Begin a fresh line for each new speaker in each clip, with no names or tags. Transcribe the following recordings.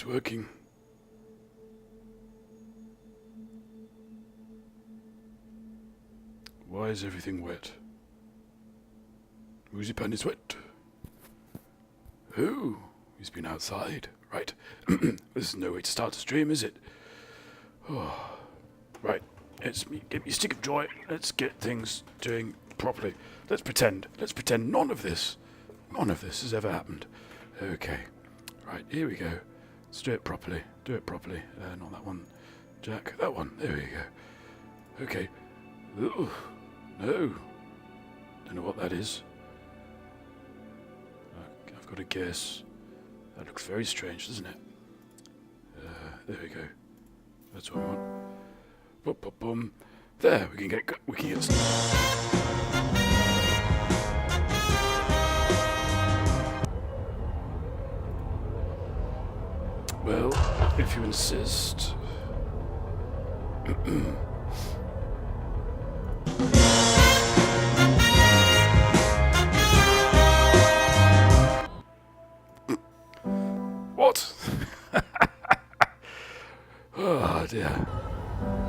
it working? Why is everything wet? Woozy Pan is wet. Oh, he's been outside. Right. There's no way to start a stream, is it? Oh. Right. Give me a stick of joy. Let's get things doing properly. Let's pretend none of this has ever happened. Okay. Right, here we go. Let's do it properly. Not that one, Jack. That one. There we go. Okay. Ooh. No. Don't know what that is. I've got a guess. That looks very strange, doesn't it? There we go. That's what I want. Boom, boom, boom. There, we can get Well, if you insist. What? Oh dear.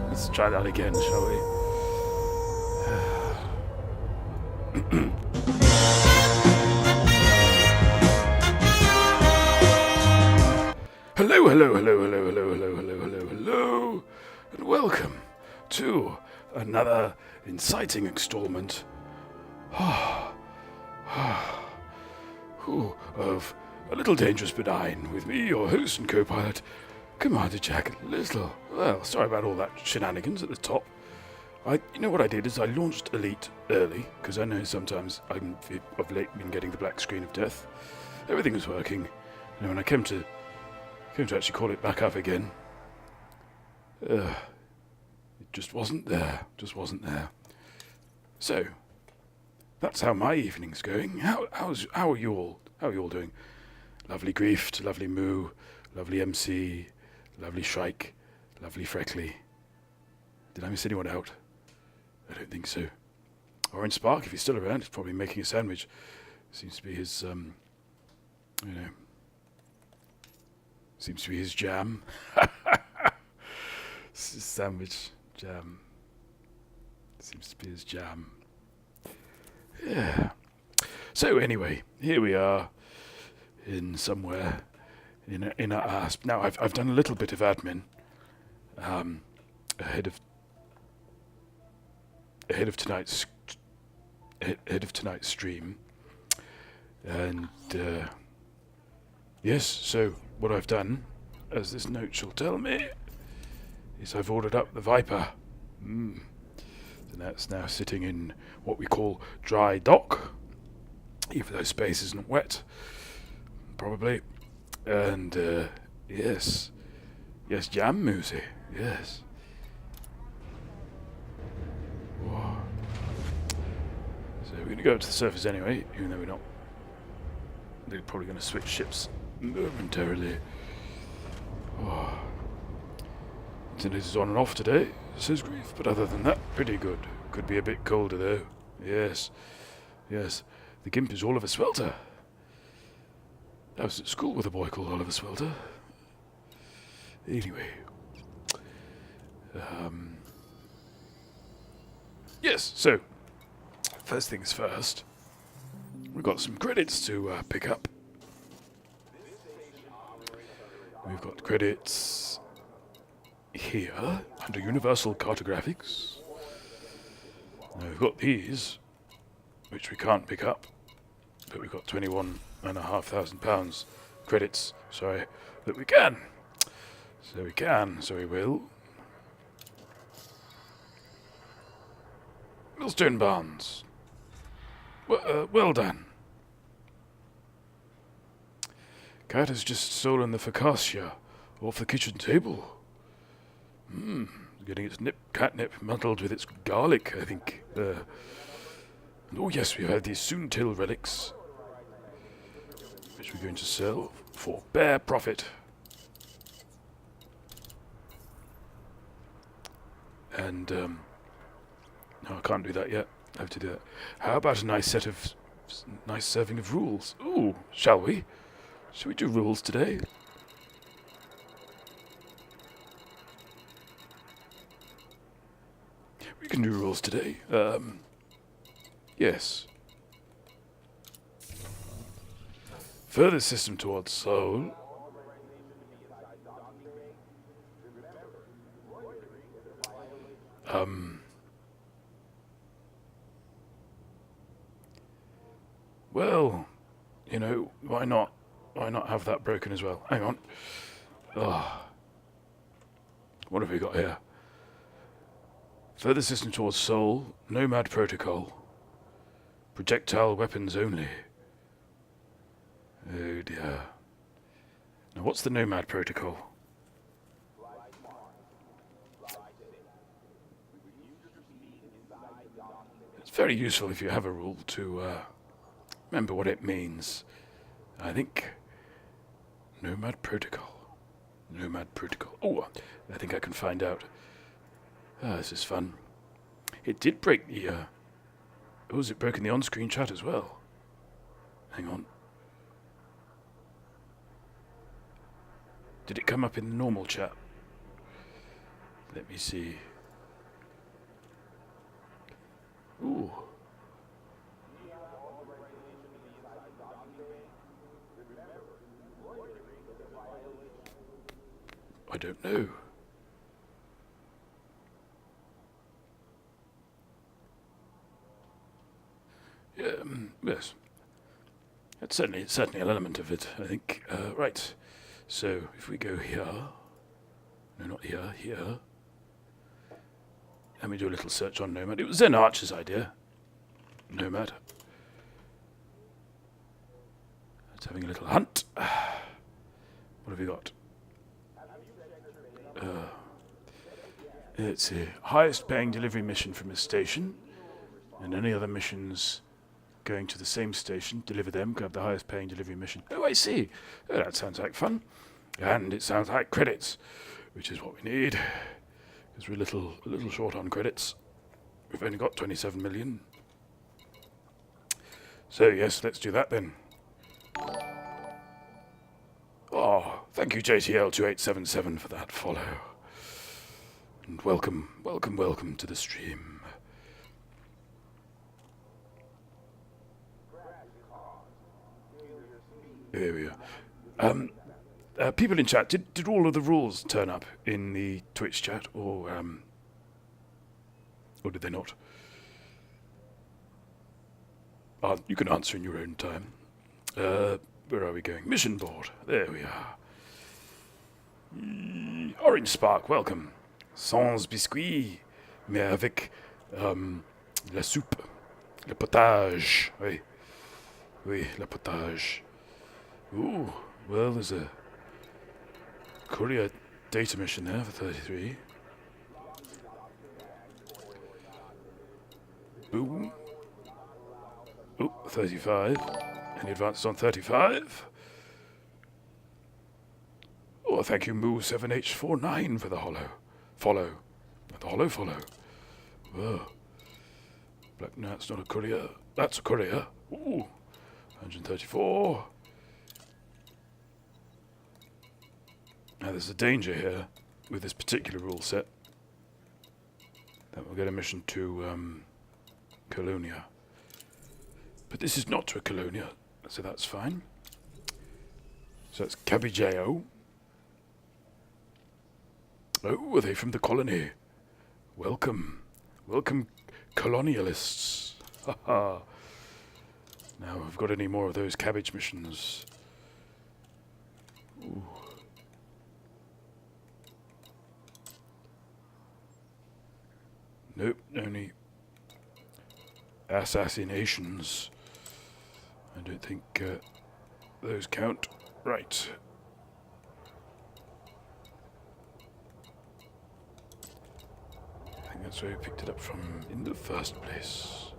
Let's try that again, shall we? Hello, and welcome to another inciting installment of A Little Dangerous Benign with me, your host and co-pilot, Commander Jack Lyttle. Well, sorry about all that shenanigans at the top. You know what I did is I launched Elite early, because I know sometimes I've of late been getting the black screen of death. Everything was working, and when I came to actually call it back up again, it just wasn't there. So, that's how my evening's going. How are you all? How are you all doing? Lovely Grieft, lovely Moo, lovely MC, lovely Shrike, lovely Freckly. Did I miss anyone out? I don't think so. Orange Spark, if he's still around, he's probably making a sandwich. Seems to be his, seems to be his jam. Sandwich jam. Seems to be his jam. Yeah. So anyway, here we are in somewhere in our ASP. Now I've done a little bit of admin ahead of tonight's stream, and yes. So what I've done, as this note shall tell me, is I've ordered up the Viper. And that's now sitting in what we call dry dock, even though space isn't wet, probably. And yes, jam Moosey, yes. Whoa. So we're going to go up to the surface anyway, even though we're not. They're probably going to switch ships momentarily. Oh. Internet is on and off today, says Grief, but other than that, pretty good. Could be a bit colder though. Yes. The Gimp is Oliver Swelter. I was at school with a boy called Oliver Swelter. Anyway. Yes, so, first things first. We've got some credits to pick up. We've got credits here under Universal Cartographics. Now we've got these, which we can't pick up, but we've got £21,500 credits, that we can. So we will. Millstone Barnes. Well done. Cat has just stolen the focaccia off the kitchen table. Getting its catnip muddled with its garlic, I think. Oh yes, we have these Soontil relics, which we're going to sell for bare profit. And no, I can't do that yet. I have to do that. How about a nice serving of rules? Ooh, shall we? Shall we do rules today? we can do rules today. Yes. Further system towards Seoul. Well, you know, why not? Why not have that broken as well? Hang on. What have we got here? Further system towards Seoul. Nomad protocol. Projectile weapons only. Oh dear. Now what's the Nomad protocol? It's very useful if you have a rule to remember what it means. I think Nomad protocol. Nomad protocol. Oh, I think I can find out. This is fun. It did break the oh, has it broken the on-screen chat as well? Hang on. Did it come up in the normal chat? Let me see. Ooh. I don't know. Yeah, yes. It's certainly an element of it, I think. Right. So if we go here, no, not here, here. Let me do a little search on Nomad. It was Zen Archer's idea. Nomad. Let's having a little hunt. What have we got? Let's see. Highest paying delivery mission from a station. And any other missions going to the same station, deliver them, grab the highest paying delivery mission. Oh, I see. Oh, that sounds like fun. And it sounds like credits, which is what we need. Because we're a little short on credits. We've only got 27 million. So yes, let's do that then. Oh, thank you JTL2877 for that follow. And welcome to the stream. Here we are. People in chat, did all of the rules turn up in the Twitch chat, or did they not? You can answer in your own time. Where are we going? Mission board. There we are. Orange Spark, welcome. Sans biscuits, mais avec la soupe, le potage. Oui, oui, le potage. Ooh, well, there's a courier data mission there for 33. Boom. Oh, 35. Any advances on 35? Oh, thank you, Moo7H49 for the follow. The hollow follow. Whoa. Black, no, that's not a courier. That's a courier. Ooh. 134. Now there's a danger here with this particular rule set that we'll get a mission to Colonia. But this is not to a Colonia, so that's fine. So that's Cabijao. Oh, are they from the colony? Welcome. Welcome, colonialists. Haha. Now, have we got any more of those cabbage missions? Ooh. Nope, only assassinations. I don't think those count. Right. I think that's where we picked it up from in the first place.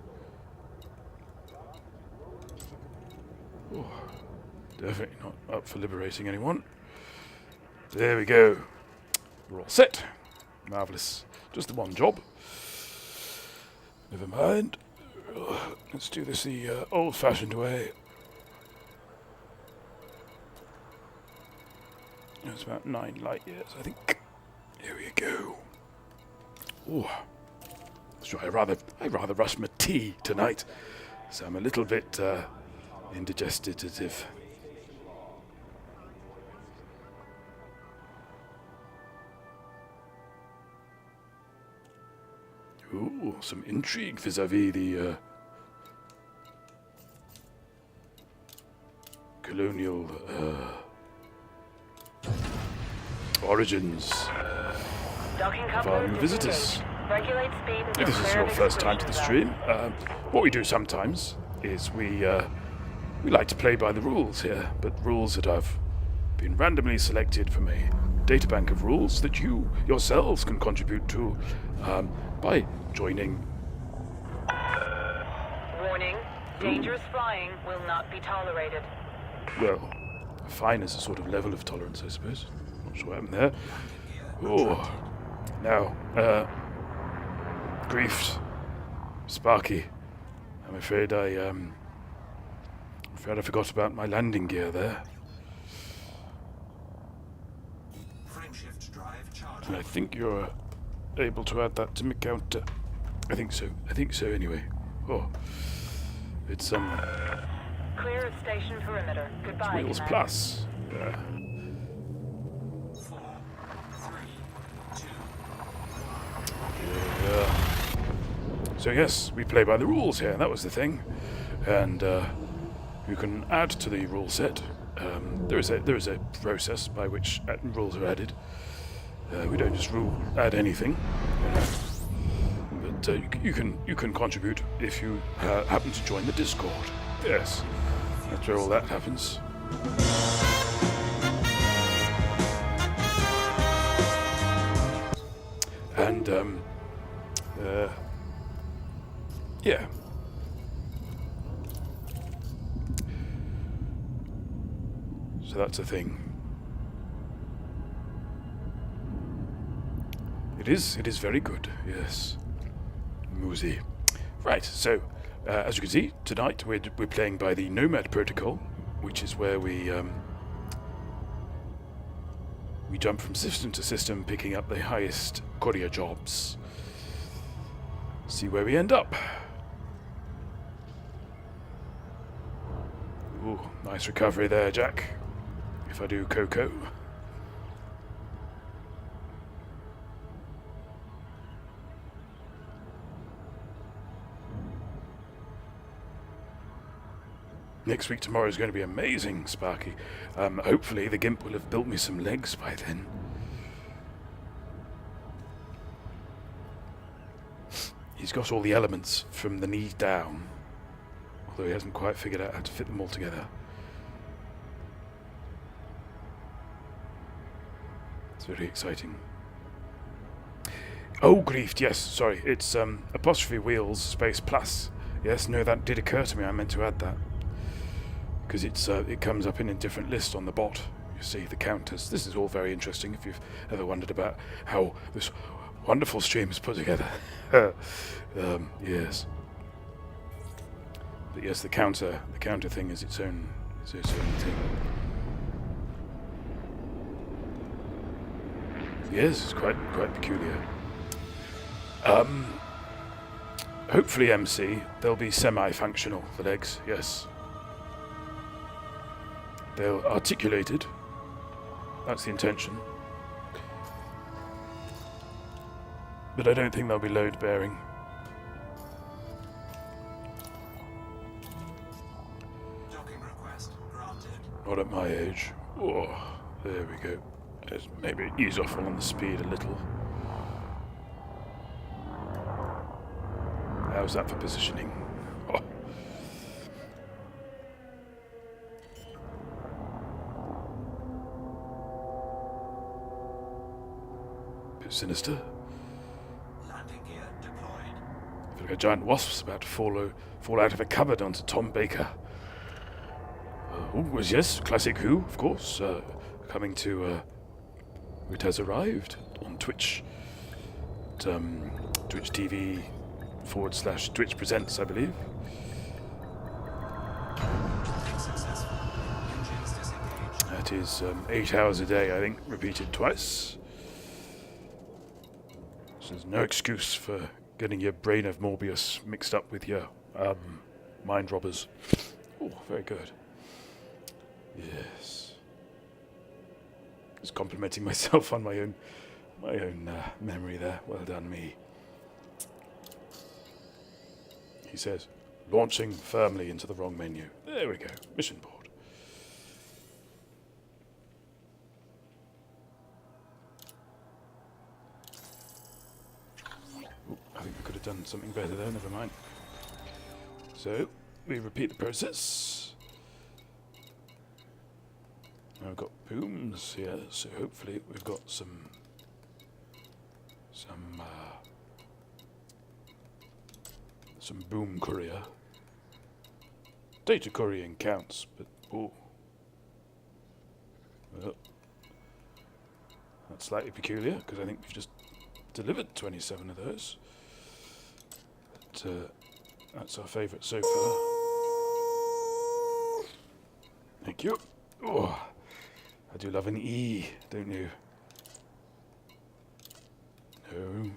Oh, definitely not up for liberating anyone. There we go. We're all set. Marvellous. Just the one job. Never mind. Let's do this the old-fashioned way. It's about 9 light years, I think. Here we go. Ooh. So I rather rushed my tea tonight, so I'm a little bit indigestive. Ooh, some intrigue vis-a-vis the colonial origins of our new visitors. If this is your first time to the stream, what we do sometimes is we like to play by the rules here, but rules that have been randomly selected from a databank of rules that you yourselves can contribute to by joining.
Warning, dangerous flying will not be tolerated.
Well, fine is a sort of level of tolerance, I suppose. Not sure what happened there. Oh, now, Griefed, Sparky. I'm afraid I forgot about my landing gear there. And I think you're able to add that to my counter. I think so anyway. Oh, it's
Clear of station perimeter. Goodbye.
Wheels Plus. Yeah.
4, 3, 2.
Yeah. So yes, we play by the rules here. That was the thing, and you can add to the rule set. There is a process by which rules are added. We don't just add anything, but you can contribute if you happen to join the Discord. Yes, that's where all that happens. And yeah. So that's a thing. It is very good, yes. Moosey. Right, so, as you can see, tonight we're playing by the Nomad Protocol, which is where we jump from system to system, picking up the highest courier jobs. See where we end up. Ooh, nice recovery there, Jack. If I do Coco. Next week, tomorrow is going to be amazing, Sparky. Hopefully the Gimp will have built me some legs by then. He's got all the elements from the knee down, although he hasn't quite figured out how to fit them all together. It's very exciting. Oh, griefed, yes, sorry. It's apostrophe wheels space plus. Yes, no, that did occur to me. I meant to add that. Because it comes up in a different list on the bot. You see the counters. This is all very interesting if you've ever wondered about how this wonderful stream is put together. Yes. But yes, the counter thing is its own thing. Yes, it's quite peculiar. Hopefully, MC, they'll be semi-functional, the legs, yes. They're articulated. That's the intention. But I don't think they'll be load-bearing.
Docking request granted.
Not at my age. Oh, there we go. Let's maybe ease off on the speed a little. How's that for positioning? Oh. Bit sinister.
Landing gear deployed.
I feel like a giant wasp's about to fall out of a cupboard onto Tom Baker. Oh, yes, classic Who, of course. Coming to... it has arrived on Twitch. At, Twitch TV / Twitch Presents, I believe.
Successful. Engines disengaged.
That is 8 hours a day, I think, repeated twice. So there's no excuse for getting your brain of Morbius mixed up with your mind robbers. Oh, very good. Yes. Just complimenting myself on my own memory there. Well done, me. He says, launching firmly into the wrong menu. There we go. Mission board. Ooh, I think we could have done something better there. Never mind. So, we repeat the process. Now we've got booms here, so hopefully we've got some boom courier. Data couriering counts, but oh, well, that's slightly peculiar because I think we've just delivered 27 of those. But that's our favourite so far. Thank you. Oh, I do love an E, don't you? No,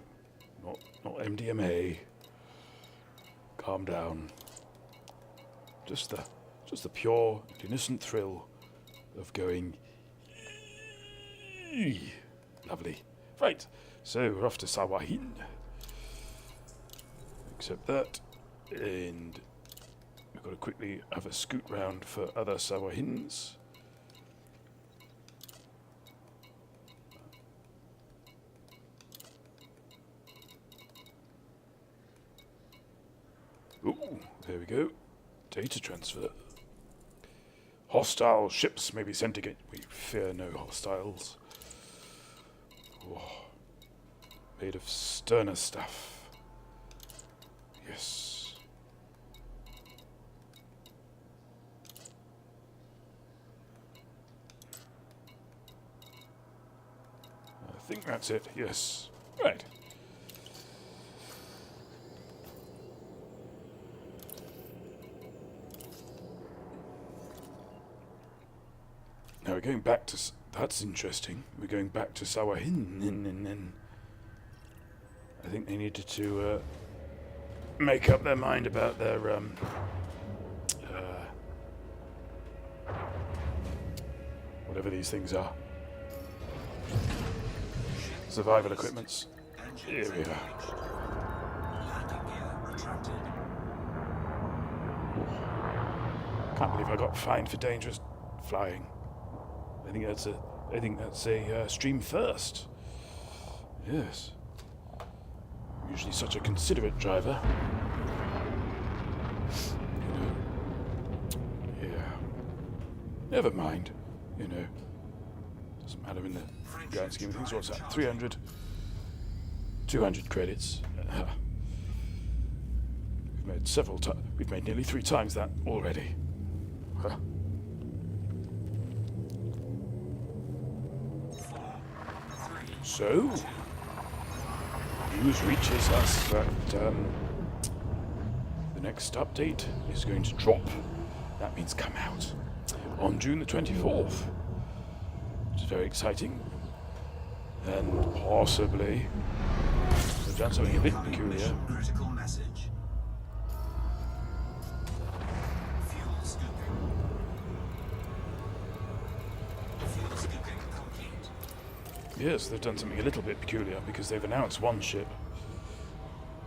not MDMA. Calm down. Just the pure, innocent thrill of going. Lovely. Right. So we're off to Sawahin. Accept that, and we've got to quickly have a scoot round for other Sawahins. Ooh, there we go. Data transfer. Hostile ships may be sent again. We fear no hostiles. Oh, made of sterner stuff. Yes. I think that's it. Yes. Right. Now we're going back to... That's interesting. We're going back to Sawahin, and I think they needed to make up their mind about their whatever these things are. Survival equipments. Here we are.
Landing gear retracted.
Can't believe I got fined for dangerous flying. I think that's a stream first. Yes. I'm usually such a considerate driver. You know. Yeah. Never mind. You know. Doesn't matter in the grand scheme of things. What's that? 300. 200 credits. We've made several times. We've made nearly 3 times that already. Huh. So, news reaches us that the next update is going to drop. That means come out on June the 24th. Which is very exciting. And possibly they've done something a bit peculiar.
Critical message. Fuel scooping. Fuel scooping complete.
Yes, they've done something a little bit peculiar because they've announced one ship,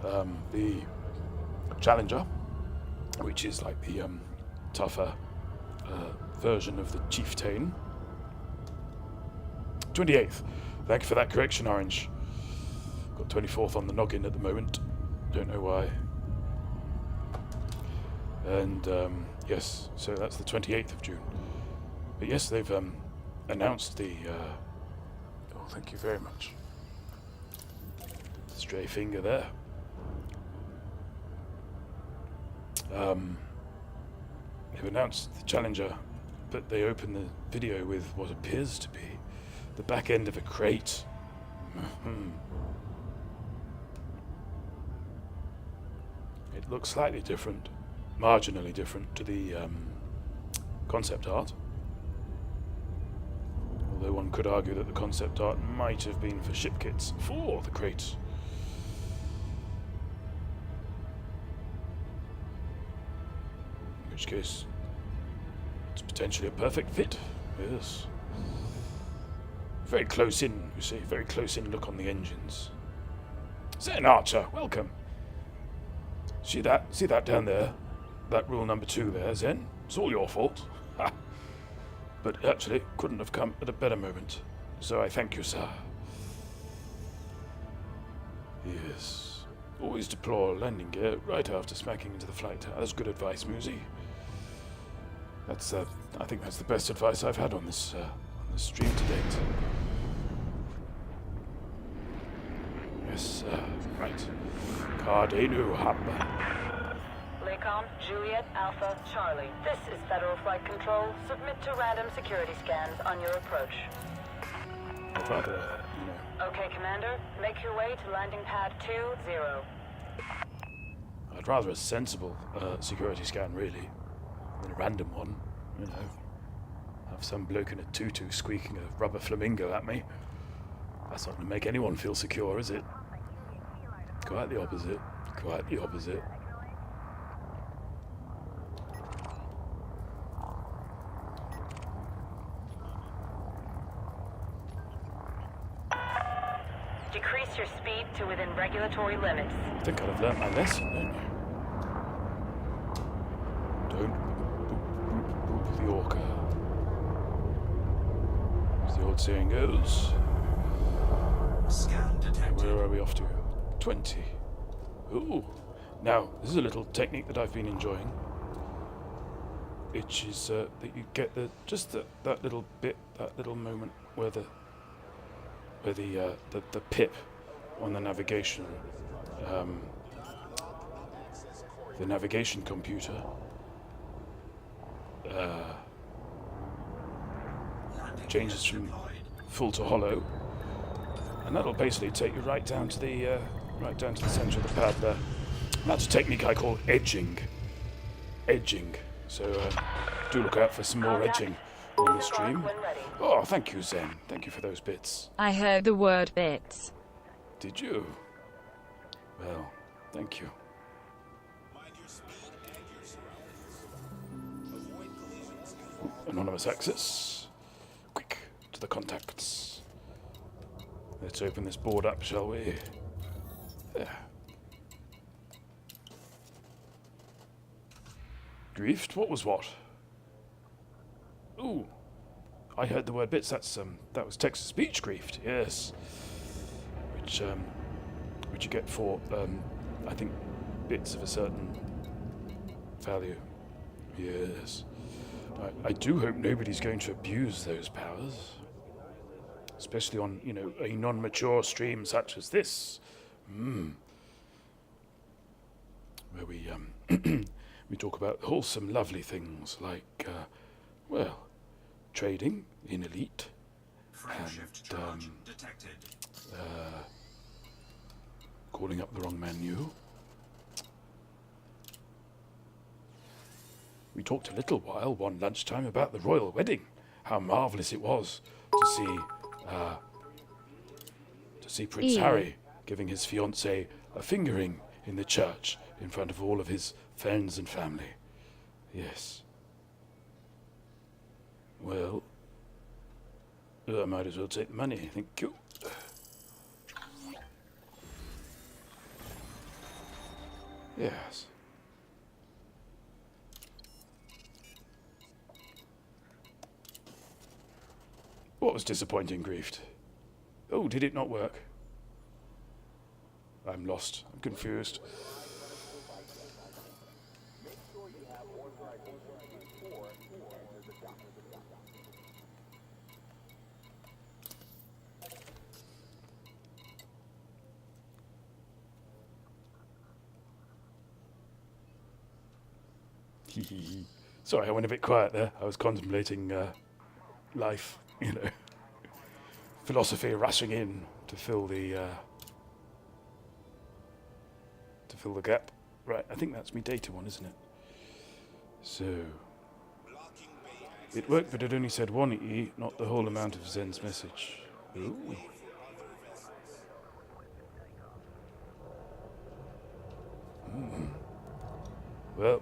the Challenger, which is like the tougher version of the Chieftain. 28th. Thank you for that correction, Orange. Got 24th on the noggin at the moment. Don't know why. And yes, so that's the 28th of June. But yes, they've announced the... oh, thank you very much. Stray finger there. They've announced the Challenger, but they open the video with what appears to be the back end of a crate. It looks slightly different, marginally different to the concept art. Although one could argue that the concept art might have been for ship kits for the crate. which case it's potentially a perfect fit. Yes. Very close in, you see. Very close in look on the engines. Zen Archer, welcome. See that? See that down there? That rule number 2 there, Zen? It's all your fault. Ha! But actually, couldn't have come at a better moment. So I thank you, sir. Yes. Always deploy landing gear right after smacking into the flight tower. That's good advice, Musi. That's, I think that's the best advice I've had on this stream to date. Yes, right. Cardenu Hub.
Lacom, Juliet, Alpha, Charlie. This is Federal Flight Control. Submit to random security scans on your approach.
I'd rather, you know...
Okay, Commander. Make your way to landing pad 2-0.
I'd rather a sensible security scan, really, than a random one, you know. Have some bloke in a tutu squeaking a rubber flamingo at me. That's not going to make anyone feel secure, is it? Quite the opposite. Quite the opposite.
Decrease your speed to within regulatory limits.
I think I'd have learnt my lesson, don't you? Don't boop the orca. As the old saying goes.
Scan detected.
Where are we off to? 20. Ooh. Now, this is a little technique that I've been enjoying. Which is that you get that little bit, that little moment where the pip on the navigation computer changes from full to hollow, and that'll basically take you right down to the center of the pad there. And that's a technique I call edging. Edging. So do look out for some more edging on the stream. Oh, thank you, Zen. Thank you for those bits.
I heard the word bits.
Did you? Well, thank you.
Mind your speed and your surroundings. Avoid collisions.
Anonymous access. Quick, to the contacts. Let's open this board up, shall we? There. Griefed? What was what? Ooh. I heard the word bits. That was Texas speech griefed. Yes. Which you get for I think bits of a certain value. Yes. I do hope nobody's going to abuse those powers, especially on, you know, a non-mature stream such as this, where we we talk about wholesome, lovely things like, well, trading in Elite,
Frameshift charge detected.
calling up the wrong menu. We talked a little while one lunchtime about the royal wedding. How marvellous it was to see Prince Harry giving his fiancée a fingering in the church in front of all of his friends and family. Yes. Well, I might as well take the money. Thank you. Yes. What was disappointing, Griefed? Oh, did it not work? I'm lost. I'm confused. Sorry, I went a bit quiet there. I was contemplating life, you know. Philosophy rushing in to fill the gap. Right, I think that's me data one, isn't it? So it worked, but it only said one E, not the whole amount of Zen's message. Ooh. Well,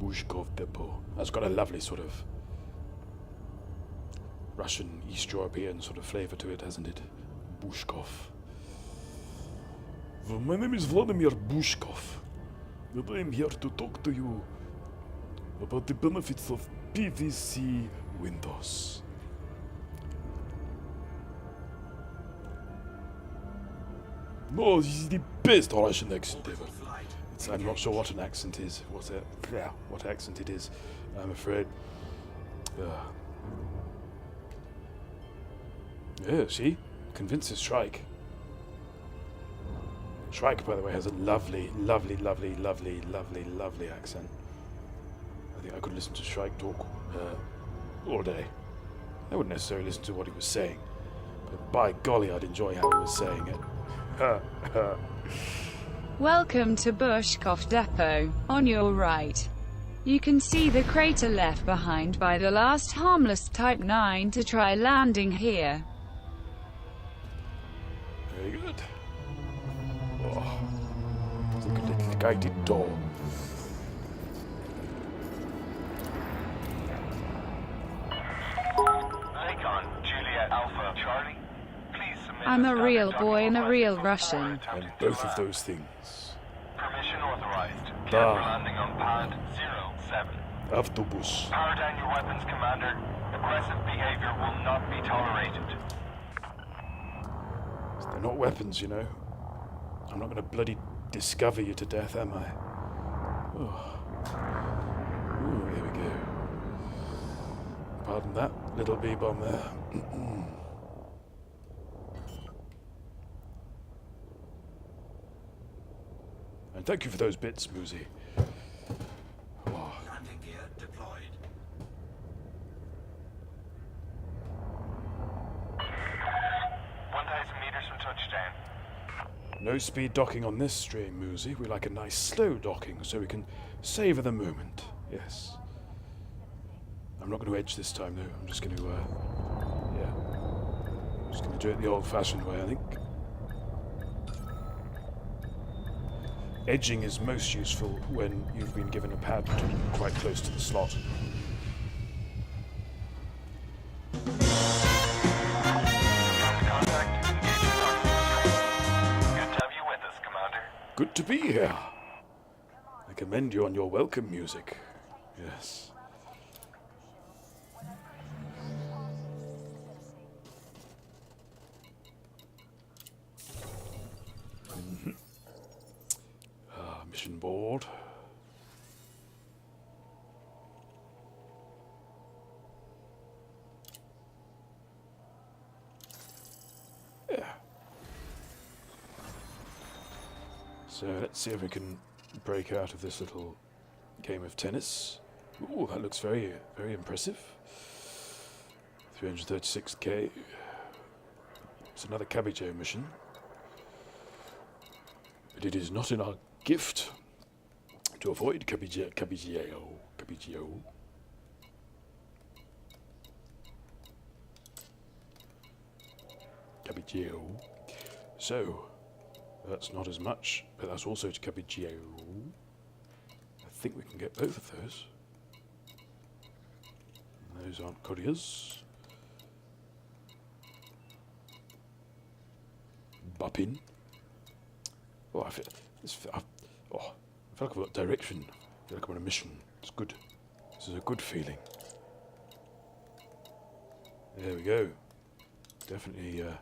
Bushkov Depot. That's got a lovely sort of Russian, East European sort of flavour to it, hasn't it? Bushkov. Well, my name is Vladimir Bushkov, and I am here to talk to you about the benefits of PVC windows. No, this is the best Russian accent ever. I'm not sure what an accent is. What accent it is, I'm afraid. Yeah, see? Convinces Shrike. Shrike, by the way, has a lovely, lovely, lovely, lovely, lovely, lovely accent. I think I could listen to Shrike talk all day. I wouldn't necessarily listen to what he was saying, but by golly, I'd enjoy how he was saying it.
Welcome to Bushkov Depot. On your right, you can see the crater left behind by the last harmless Type 9 to try landing here.
Very good. Oh, look at the little guided door.
Lyttle Juliet Alpha Charlie, please submit
I'm a
standard
real
docking
boy and a
request
real
before
Russian.
And
attempting
both
to
of
land.
those things.
Permission authorized. Clear
Da.
for landing on pad 07.
Autobus.
Power down your weapons, Commander. Aggressive behavior will not be tolerated.
They're not weapons, you know. I'm not going to bloody discover you to death, am I? Oh. Ooh, here we go. Pardon that little bee-bomb there. And thank you for those bits, Boozy. Oh.
Landing gear deployed. 1,000 meters from touchdown.
No speed docking on this stream, Moozy. We like a nice slow docking so we can savour the moment. Yes. I'm not going to edge this time, though. I'm just going to, yeah. I'm just going to do it the old-fashioned way, I think. Edging is most useful when you've been given a pad quite close to the slot.
Contact. Good to have you with us, Commander.
Good to be here. I commend you on your welcome music. Yes. Mission board. Yeah. So let's see if we can break out of this little game of tennis. Ooh, that looks very, very impressive. 336k. It's another Cabbage mission. But it is not in our gift to avoid Cabigio. So, that's not as much, but that's also to Cabigio. I think we can get both of those. Those aren't couriers. Buppin. Oh, I feel like I've got direction. I feel like I'm on a mission. It's good. This is a good feeling. There we go. Definitely. Where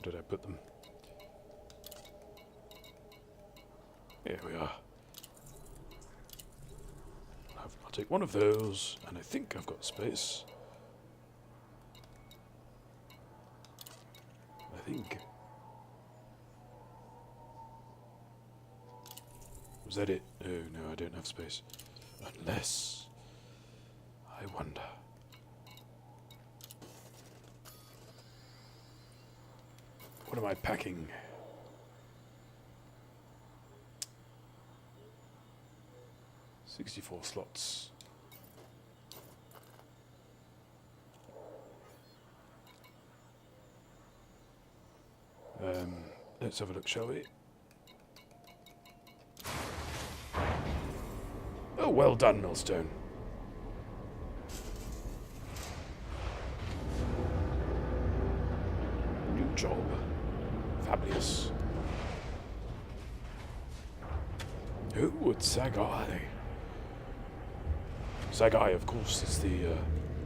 did I put them? Here we are. I'll take one of those, and I think I've got space. I think. Was that it? Oh, no, I don't have space. Unless... I wonder. What am I packing? $64 slots. Let's have a look, shall we? well done, Millstone. New job. Fabulous. Who would Sagai? Sagai, of course, is the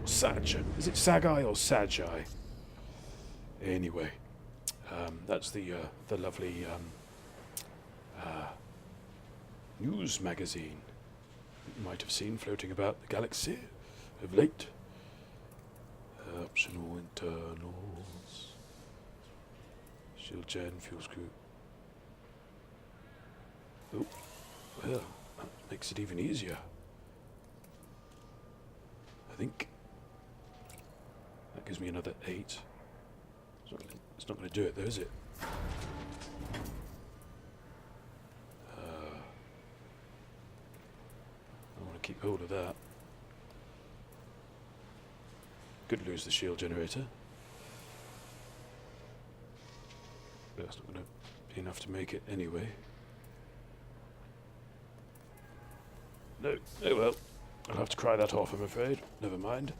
Sag. Is it Sagai or Sagi? Anyway, that's the lovely news magazine that you might have seen floating about the galaxy of late. Optional internals. Shield gen, fuel screw. Oh, well, that makes it even easier. I think that gives me another 8. It's not going to do it though, is it? I want to keep hold of that. Could lose the shield generator. But that's not going to be enough to make it anyway. No, oh well. I'll have to cry that off, I'm afraid. Never mind.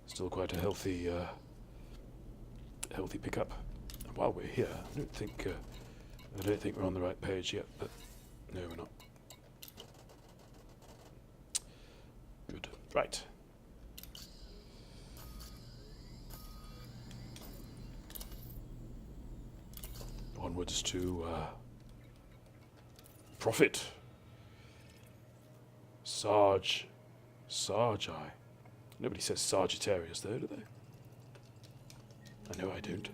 Still quite a healthy pickup. And while we're here, I don't think we're on the right page yet, but no, we're not. Good. Right. Onwards to profit. Sargi. Nobody says Sagittarius though, do they? I know I don't.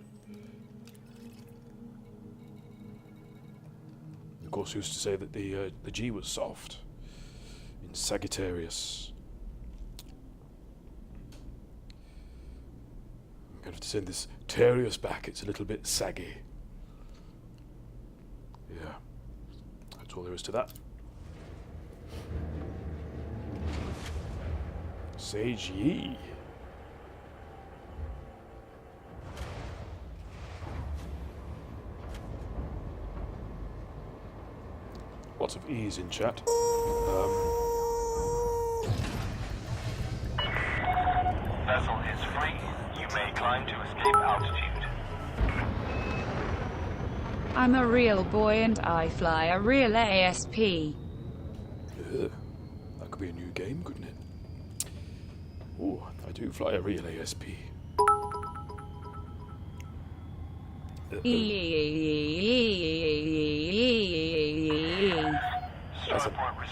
Of course, who's to say that the G was soft in Sagittarius? I'm going to have to send this Terius back. It's a little bit saggy. Yeah, that's all there is to that. Sage Yi. Lots of E's in chat.
Vessel is free. You may climb to escape altitude.
I'm a real boy and I fly a real ASP.
Yeah, that could be a new game, couldn't it? Oh, I do fly a real ASP.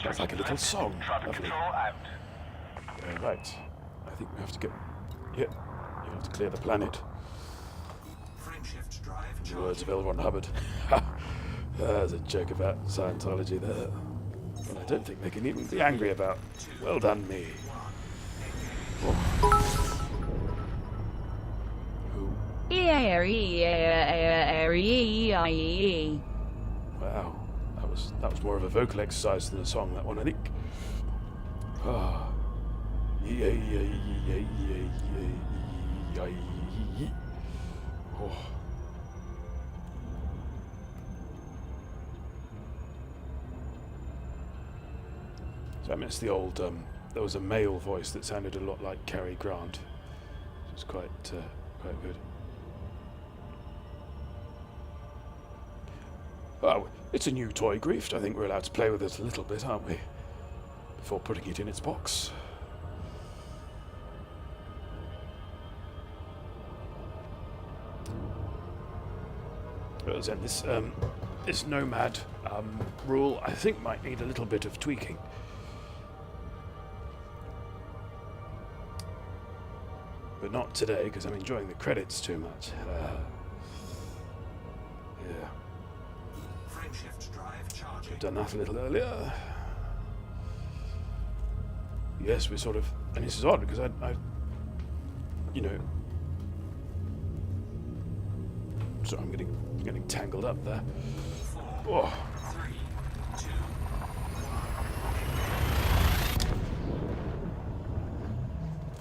That's like a little song. Lovely. Right. I think we have to get... Yep. You have to clear the planet. In the words of L. Ron Hubbard. There's a joke about Scientology there. But I don't think they can even be angry about. Well done, me. Oh. Wow. That was more of a vocal exercise than a song, that one, I think. Ah. Oh. So I miss the old, there was a male voice that sounded a lot like Cary Grant. It was quite good. Oh, it's a new toy, Grieft. I think we're allowed to play with it a little bit, aren't we? Before putting it in its box. Well, then this nomad rule, I think, might need a little bit of tweaking. But not today, because I'm enjoying the credits too much. Yeah. Could have done that a little earlier. Yes, we're sort of... And this is odd, because I you know... Sorry, I'm getting tangled up there. Oh.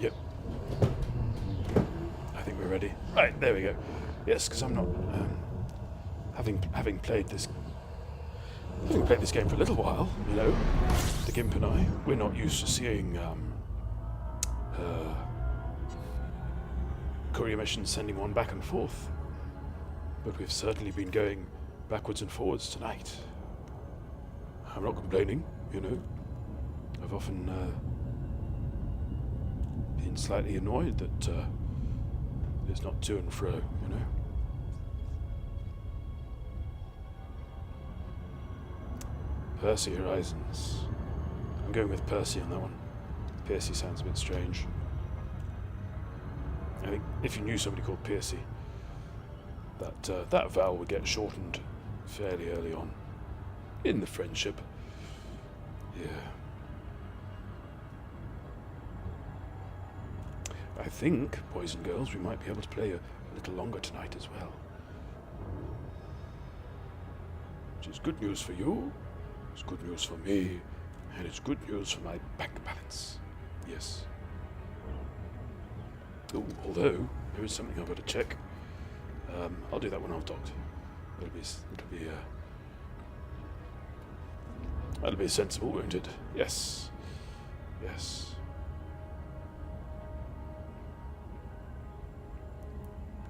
Yep. I think we're ready. Right, there we go. Yes, because I'm not... having played this Having played this game for a little while, you know, the Gimp and I, we're not used to seeing courier missions sending one back and forth. But we've certainly been going backwards and forwards tonight. I'm not complaining, you know. I've often been slightly annoyed that it's not to and fro, you know. Percy Horizons. I'm going with Percy on that one. Percy sounds a bit strange. I think if you knew somebody called Percy, that vowel would get shortened fairly early on in the friendship. Yeah. I think, boys and girls, we might be able to play a little longer tonight as well. Which is good news for you, it's good news for me, and it's good news for my bank balance. Yes. Oh, although, there is something I've got to check. I'll do that when I've docked. That'll be sensible, won't it? Yes. Yes.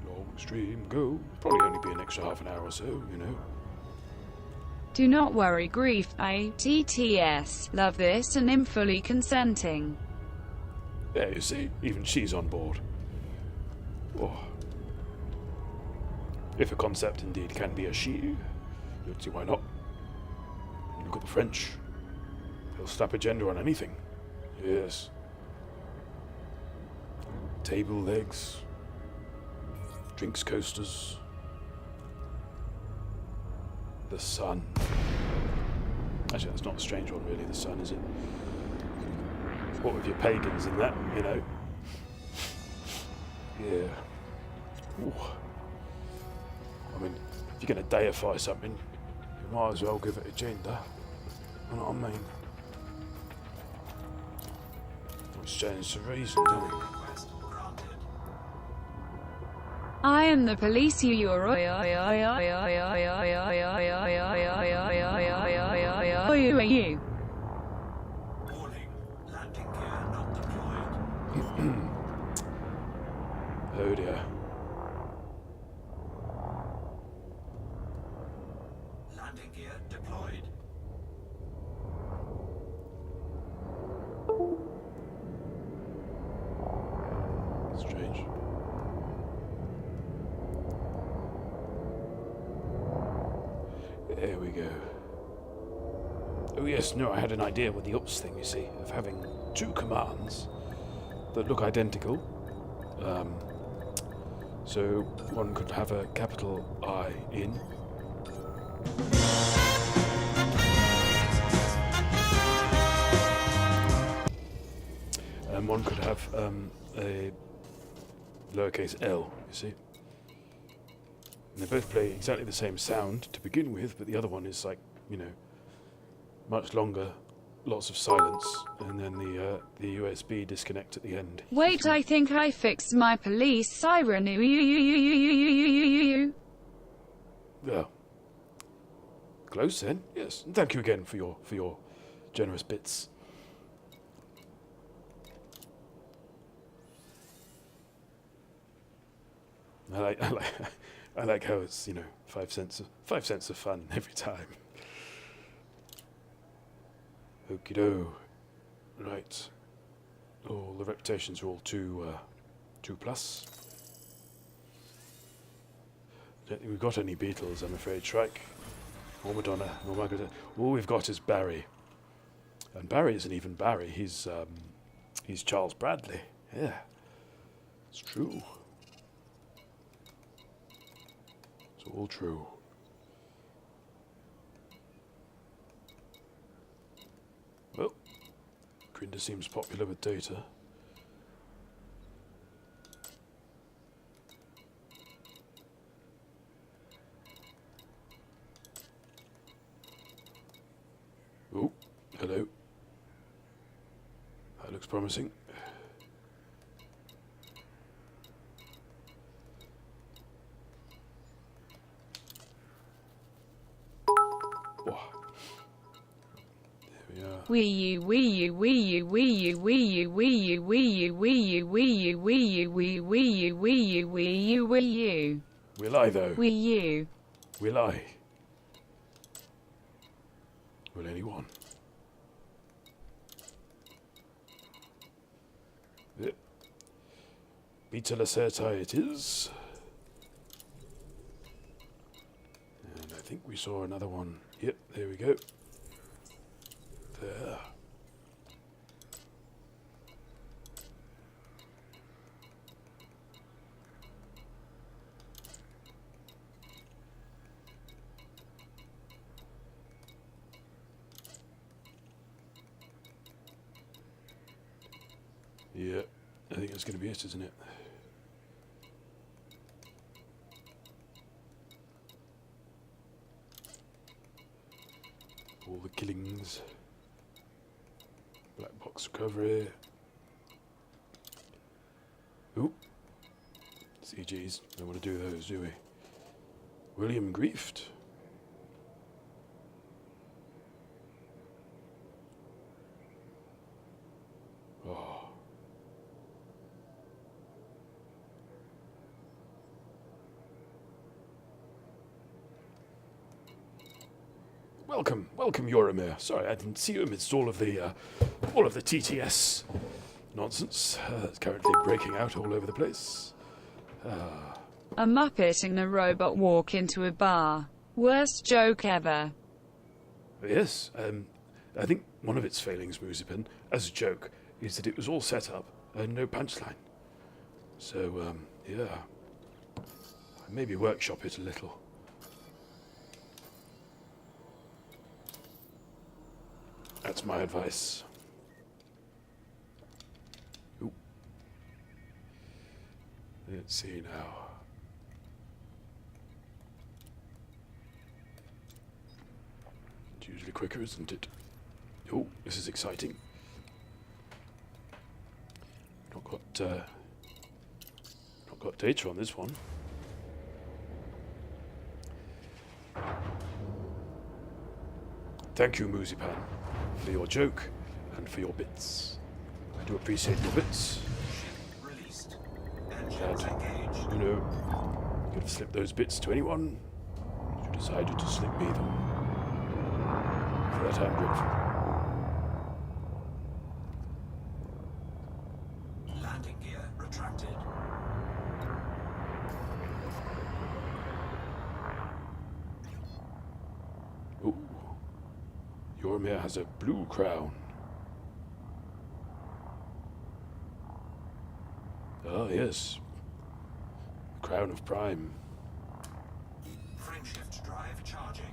Long stream go. Probably only be an extra half an hour or so, you know.
Do not worry, grief. ITTS. Love this and am fully consenting.
There, you see, even she's on board. Oh. If a concept indeed can be a she, don't see why not. Look at the French. They'll slap a gender on anything. Yes. Table legs. Drinks coasters. The sun. Actually, that's not a strange one, really, the sun, is it? What with your pagans and that, you know? Yeah. Ooh. I mean, if you're going to deify something, you might as well give it a gender. You know what I mean? It stands to reason, doesn't it?
I am the police. You are. You.
Warning. Landing gear not deployed.
Oh dear.
Landing gear deployed.
Strange. There we go. Oh yes, no, I had an idea with the ups thing, you see, of having two commands that look identical. So one could have a capital I in. And one could have a lowercase l, you see. And they both play exactly the same sound to begin with, but the other one is like, you know, much longer, lots of silence, and then the USB disconnect at the end.
Wait, I think I fixed my police siren.
Yeah. Close then, yes. And thank you again for your generous bits. I like how it's, you know, 5 cents of fun every time. Okie do. Right. Oh, the reputations are all 2 plus. Don't think we've got any Beatles, I'm afraid. Shrike, or Madonna, or Margaret. All we've got is Barry. And Barry isn't even Barry, he's Charles Bradley. Yeah. It's true. It's all true. Well, Grinder seems popular with data. Oh, hello. That looks promising. Oh, Yeah.
Wii U, Wii U, Wii U, Wii U, Wii U, Wii U, Wii U, Wii U, Wii U, Wii U, Wii U, Wii U, Wii U, Wii U, Wii U.
Will I, though?
Wii U.
Will I? Will anyone? Yep. Beta Lacerti it is. And I think we saw another one. Yep, there we go. There. Yeah, I think that's going to be it, isn't it? All the killings. Black box recovery. Ooh. CGs. Don't want to do those, do we? William Grieft. Oh. Welcome, Yoromir. Sorry, I didn't see you amidst all of the TTS nonsense that's currently breaking out all over the place.
A Muppet and a robot walk into a bar. Worst joke ever.
Yes, I think one of its failings, Musipin, as a joke, is that it was all set up and no punchline. So, yeah, maybe workshop it a little. That's my advice. Ooh. Let's see now. It's usually quicker, isn't it? Oh, this is exciting. Not got data on this one. Thank you, Musipan, for your joke and for your bits. I do appreciate your bits.
Released.
And,
Engines engaged.
you know, could have slipped those bits to anyone. You decided to slip me them. For that I'm grateful.
Landing gear retracted.
Ooh. Yormir has a blue crown. Ah, yes. The crown of Prime.
Frameshift drive charging.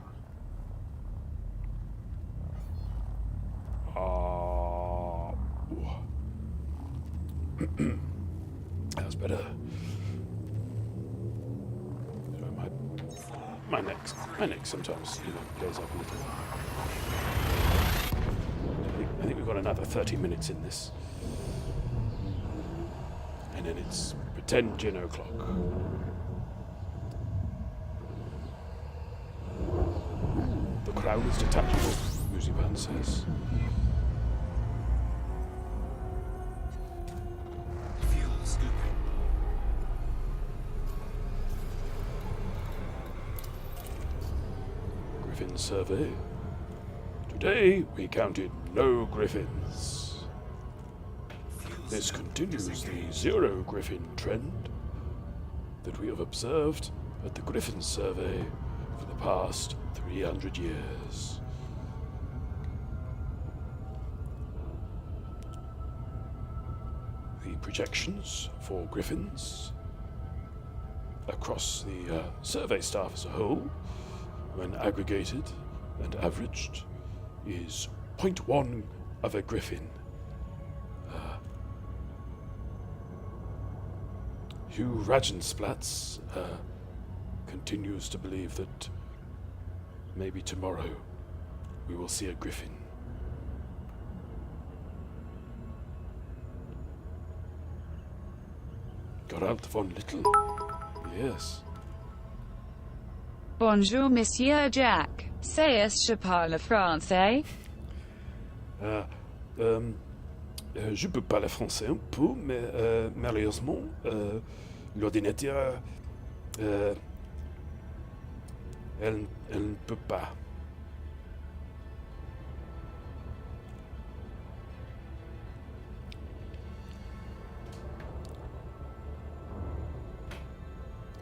That's better. So my neck sometimes, plays up a little. I think we've got another 30 minutes in this. And then it's pretend gin o'clock. The crown is detachable, Musipan says.
Fuel scooping.
Griffin survey. Today we counted no griffins. This continues the zero griffin trend that we have observed at the Griffin survey for the past 300 years. The projections for griffins across the survey staff as a whole, when aggregated and averaged, is 0.1 of a griffin. Hugh Ragensplatz continues to believe that maybe tomorrow we will see a griffin. Geralt von Lyttle. Yes.
Bonjour, Monsieur Jack. C'est je parle français?
Ah, je peux parler français un peu, mais malheureusement, l'ordinateur, elle ne peut pas.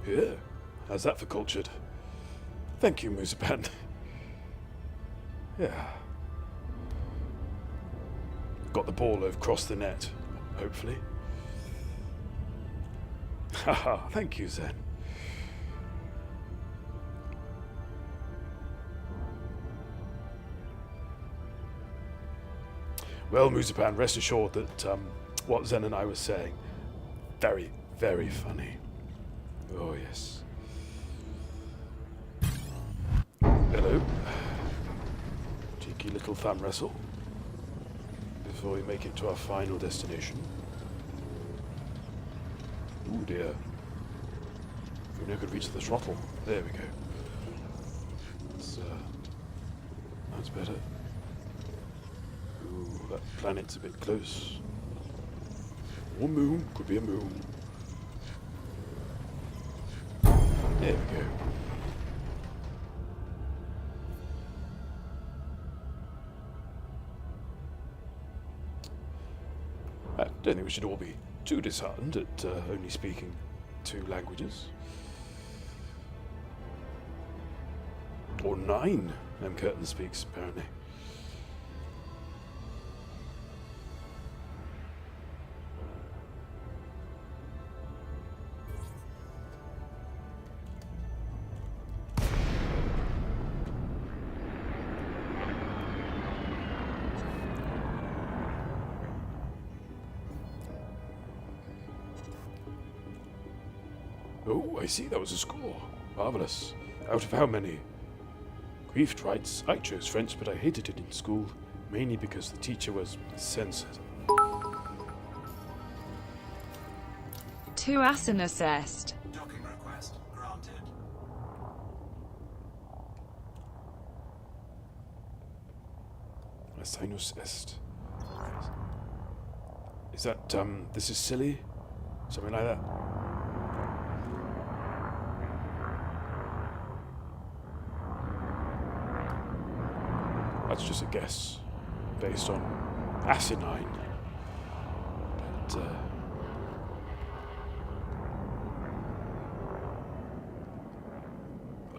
Yeah, how's that for cultured? Thank you, Moosepan. Yeah. Got the ball across the net, hopefully. Haha, thank you, Zen. Well, Moosepan, rest assured that what Zen and I were saying, very, very funny. Oh, yes. Hello. Cheeky little thumb wrestle. Before we make it to our final destination. Oh dear. If we only could reach the throttle. There we go. That's better. Ooh, that planet's a bit close. Or moon. Could be a moon. There we go. I don't think we should all be too disheartened at only speaking 2 languages. Or 9, M. Curtin speaks, apparently. Oh, I see, that was a score. Marvellous. Out of how many? Grieft writes, I chose French, but I hated it in school, mainly because the teacher was censored.
2 Asin assessed.
Docking request granted.
Sinus est. Is that, this is silly? Something like that? That's just a guess, based on asinine. But,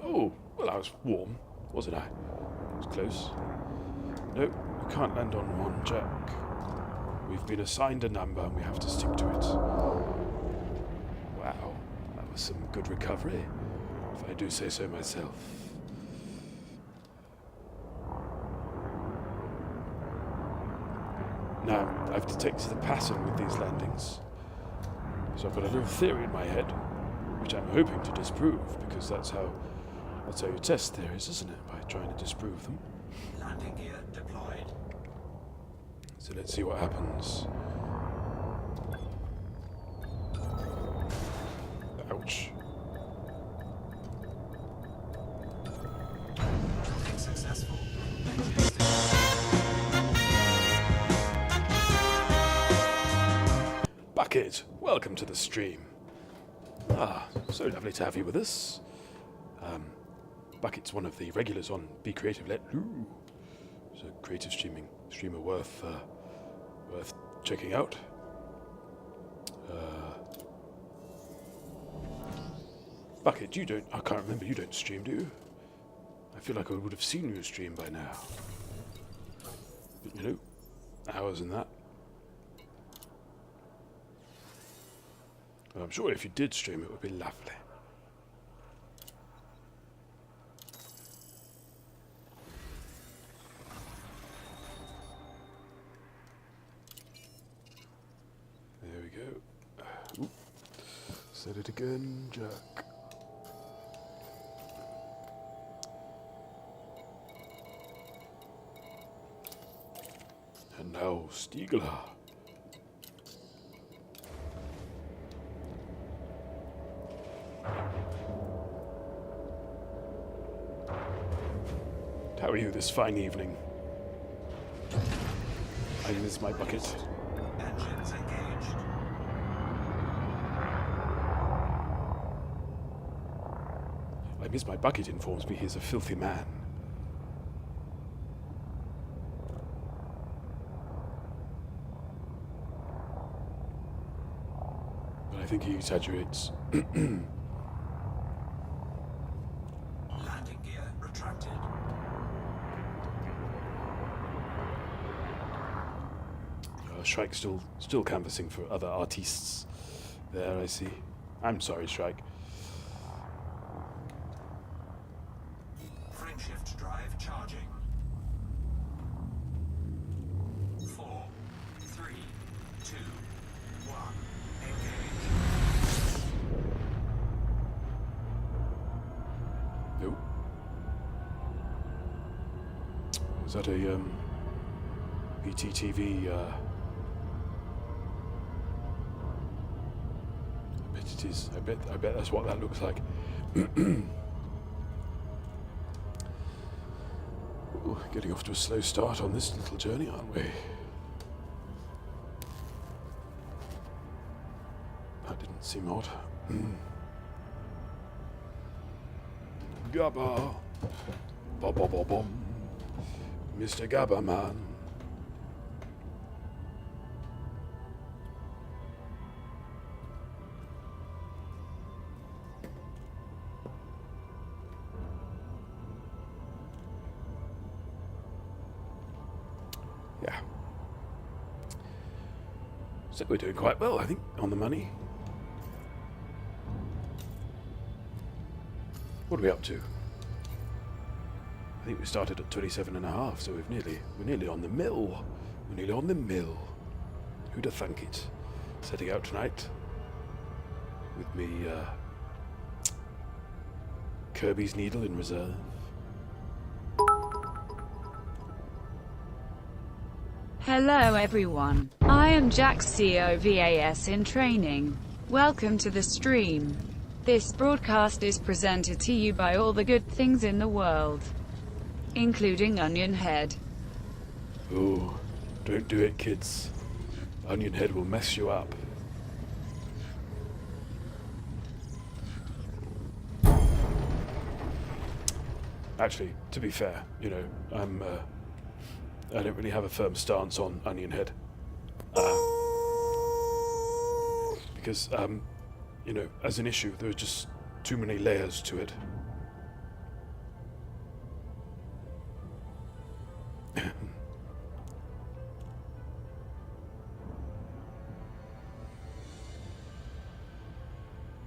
oh, well, I was warm, wasn't I? It was close. Nope, we can't land on 1, Jack. We've been assigned a number and we have to stick to it. Wow, that was some good recovery, if I do say so myself. Now, I've detected a pattern with these landings. So I've got a little theory in my head, which I'm hoping to disprove, because that's how you test theories, isn't it? By trying to disprove them.
Landing gear deployed.
So let's see what happens. Ouch.
Docking successful.
Bucket, welcome to the stream. Ah, so lovely to have you with us. Bucket's one of the regulars on Be Creative Let Loo. He's a creative streamer worth checking out. Bucket, I can't remember, you don't stream, do you? I feel like I would have seen you stream by now. But, you know, hours and that. I'm sure if you did stream, it would be lovely. There we go. Ooh. Said it again, Jack. And now Stiegler. How are you this fine evening? I miss my bucket.
Engines engaged.
I miss my bucket informs me he's a filthy man. But I think he exaggerates.
Landing gear retracted.
Shrike still canvassing for other artists. There, I see. I'm sorry, Shrike.
Frameshift drive charging. 4, 3, 2, 1. Engage.
Nope. Was that a PTTV? I bet it is. I bet that's what that looks like. Ooh, getting off to a slow start on this little journey, aren't we? That didn't seem odd. Gabba. Bom bom bom bom. Mr. Gabba Man. Yeah. So we're doing quite well, I think, on the money. What are we up to? I think we started at 27.5, so we're nearly on the mill. We're nearly on the mill. Who'd have thunk it? Setting out tonight with me Kirby's needle in reserve.
Hello everyone, I am Jax COVAS in training. Welcome to the stream. This broadcast is presented to you by all the good things in the world, including Onion Head.
Oh, don't do it, kids. Onion Head will mess you up. Actually, to be fair, you know, I don't really have a firm stance on Onion Head. Because, you know, as an issue, there are just too many layers to it.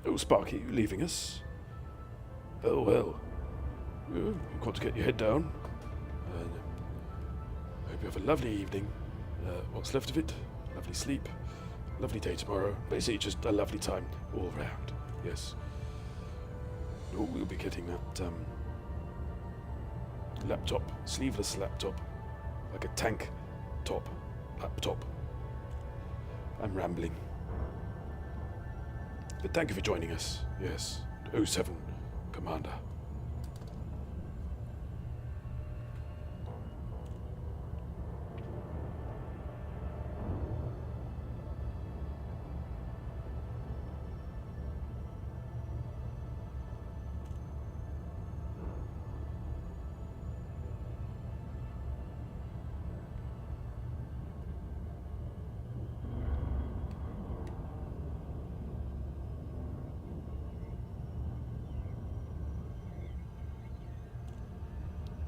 Oh, Sparky, you leaving us? Oh, well. You've got to get your head down. Hope you have a lovely evening. What's left of it? Lovely sleep. Lovely day tomorrow. Basically, just a lovely time all round. Yes. Oh, we'll be getting that laptop, sleeveless laptop, like a tank top laptop. I'm rambling. But thank you for joining us. Yes. 07, Commander.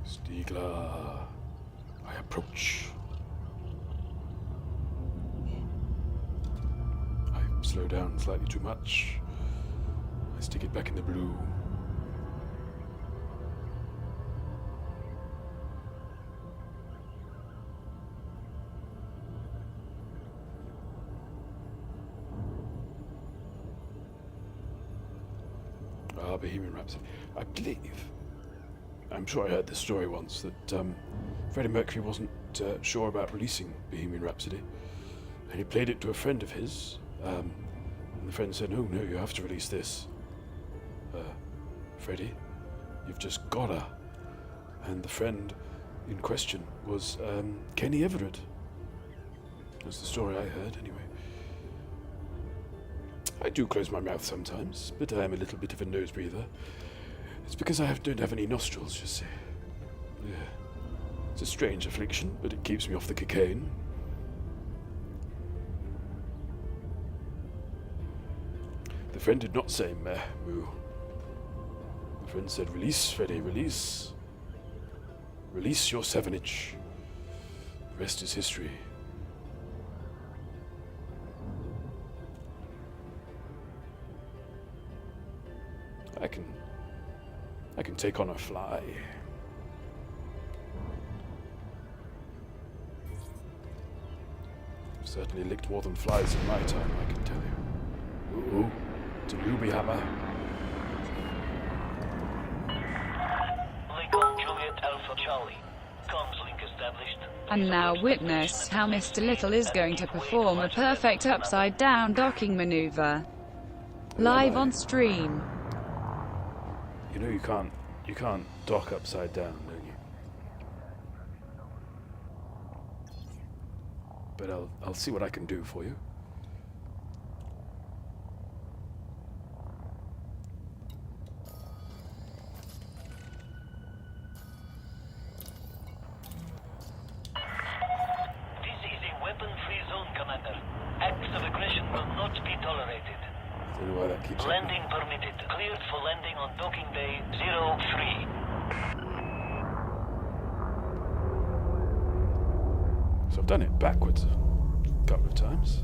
Stiegler, I approach. I slow down slightly too much. I stick it back in the blue. Bohemian Rhapsody. I believe, I'm sure I heard this story once, that Freddie Mercury wasn't sure about releasing Bohemian Rhapsody, and he played it to a friend of his, and the friend said, "Oh no, you have to release this, Freddie, you've just gotta." And the friend in question was Kenny Everett, That's the story I heard, anyway. I do close my mouth sometimes, but I am a little bit of a nose breather. It's because I don't have any nostrils, you see. Yeah. It's a strange affliction, but it keeps me off the cocaine. The friend did not say meh, moo. The friend said, release, Freddy, release. Release your 7-inch. The rest is history. I can take on a fly. I've certainly licked more than flies in my time, I can tell you. Ooh, it's a ruby hammer.
Lyttle Juliet Alpha Charlie. Comms link established.
And now witness how Mr. Little is going to perform a perfect upside-down docking maneuver. Live on stream.
You know you can't dock upside down, don't you? But I'll see what I can do for you.
This is a weapon-free zone, Commander. Acts of aggression will not be tolerated.
I don't know why that keeps happening.
Landing permitted. Cleared for landing on docking bay 03.
So I've done it backwards a couple of times.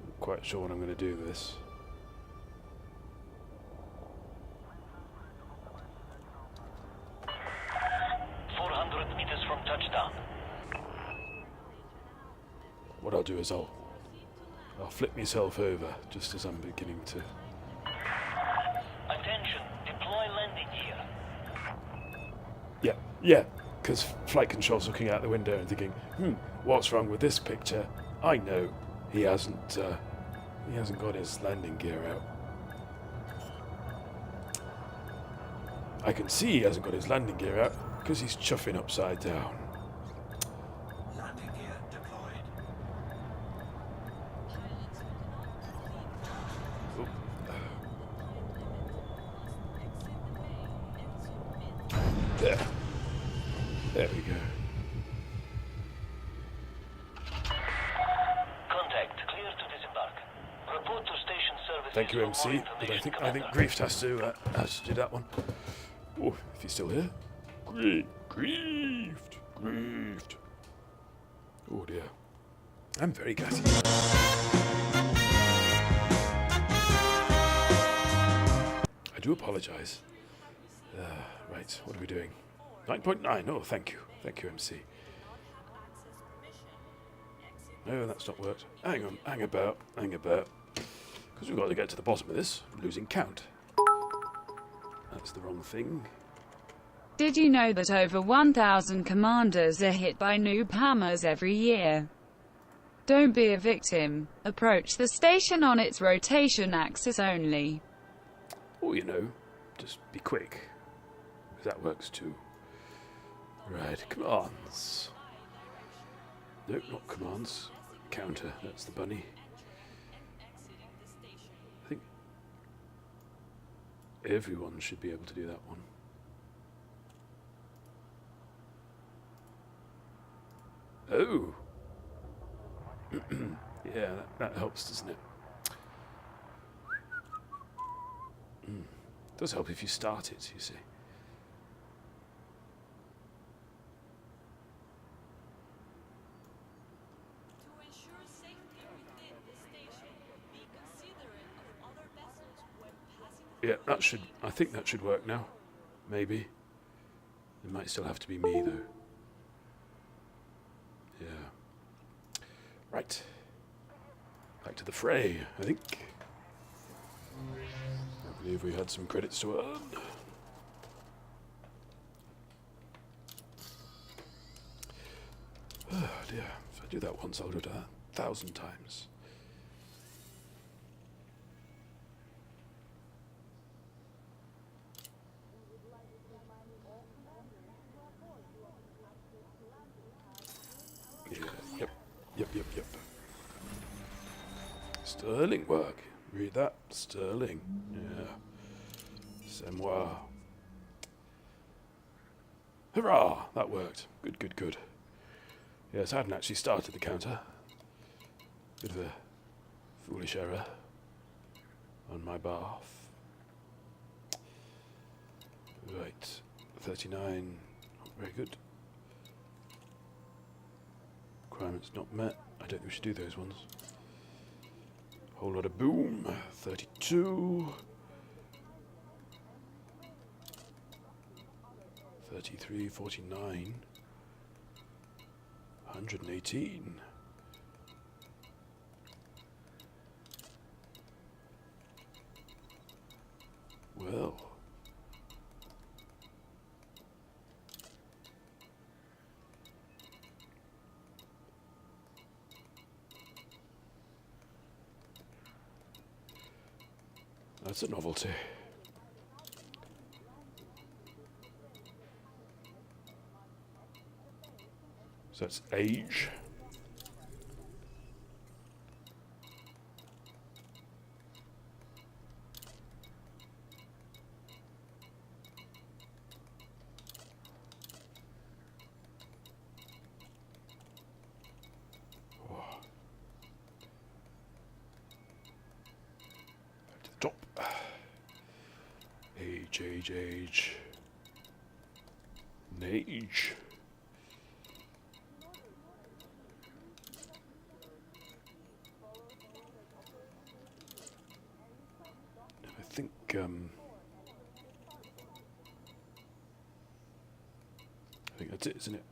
I'm quite sure what I'm going to do with this. What I'll do is I'll flip myself over just as I'm beginning to.
Attention, deploy landing gear.
Yeah, because flight control's looking out the window and thinking, what's wrong with this picture? I know he hasn't got his landing gear out. I can see he hasn't got his landing gear out because he's chuffing upside down.
Landing gear deployed. There we go.
Contact clear to disembark. Report to station services.
Thank you,
for
MC.
more
But I think
information,
Grieft has to do that one. Oh, if he's still here. Grieft. Oh dear. I'm very gassy. I do apologise. Right, what are we doing? 9.9. Oh, thank you. Thank you, MC. No, that's not worked. Hang on, hang about. Because we've got to get to the bottom of this. We're losing count. That's the wrong thing.
Did you know that over 1,000 commanders are hit by noob hammers every year? Don't be a victim. Approach the station on its rotation axis only.
Or, just be quick. Because that works too. Right, commands. Nope, not commands. Counter, that's the bunny. I think everyone should be able to do that one. Oh! Yeah, that helps, doesn't it? It does help if you start it, you see.
To ensure safety within the station, be considerate of other vessels when passing through.
Yeah, I think that should work now. Maybe. It might still have to be me, though. Yeah. Right. Back to the fray, I think. I believe we had some credits to earn. Oh dear. If I do that once, I'll do it 1,000 times. sterling work. Read that. Sterling. Yeah. C'est moi. Hurrah! That worked. Good, good, good. Yes, I hadn't actually started the counter. Bit of a foolish error on my behalf. Right. 39. Not very good. Requirements not met. I don't think we should do those ones. Whole lot of boom. 32. 33, 49. 118. Well. That's a novelty. So that's age. Top. Age. Age. I think, that's it, isn't it?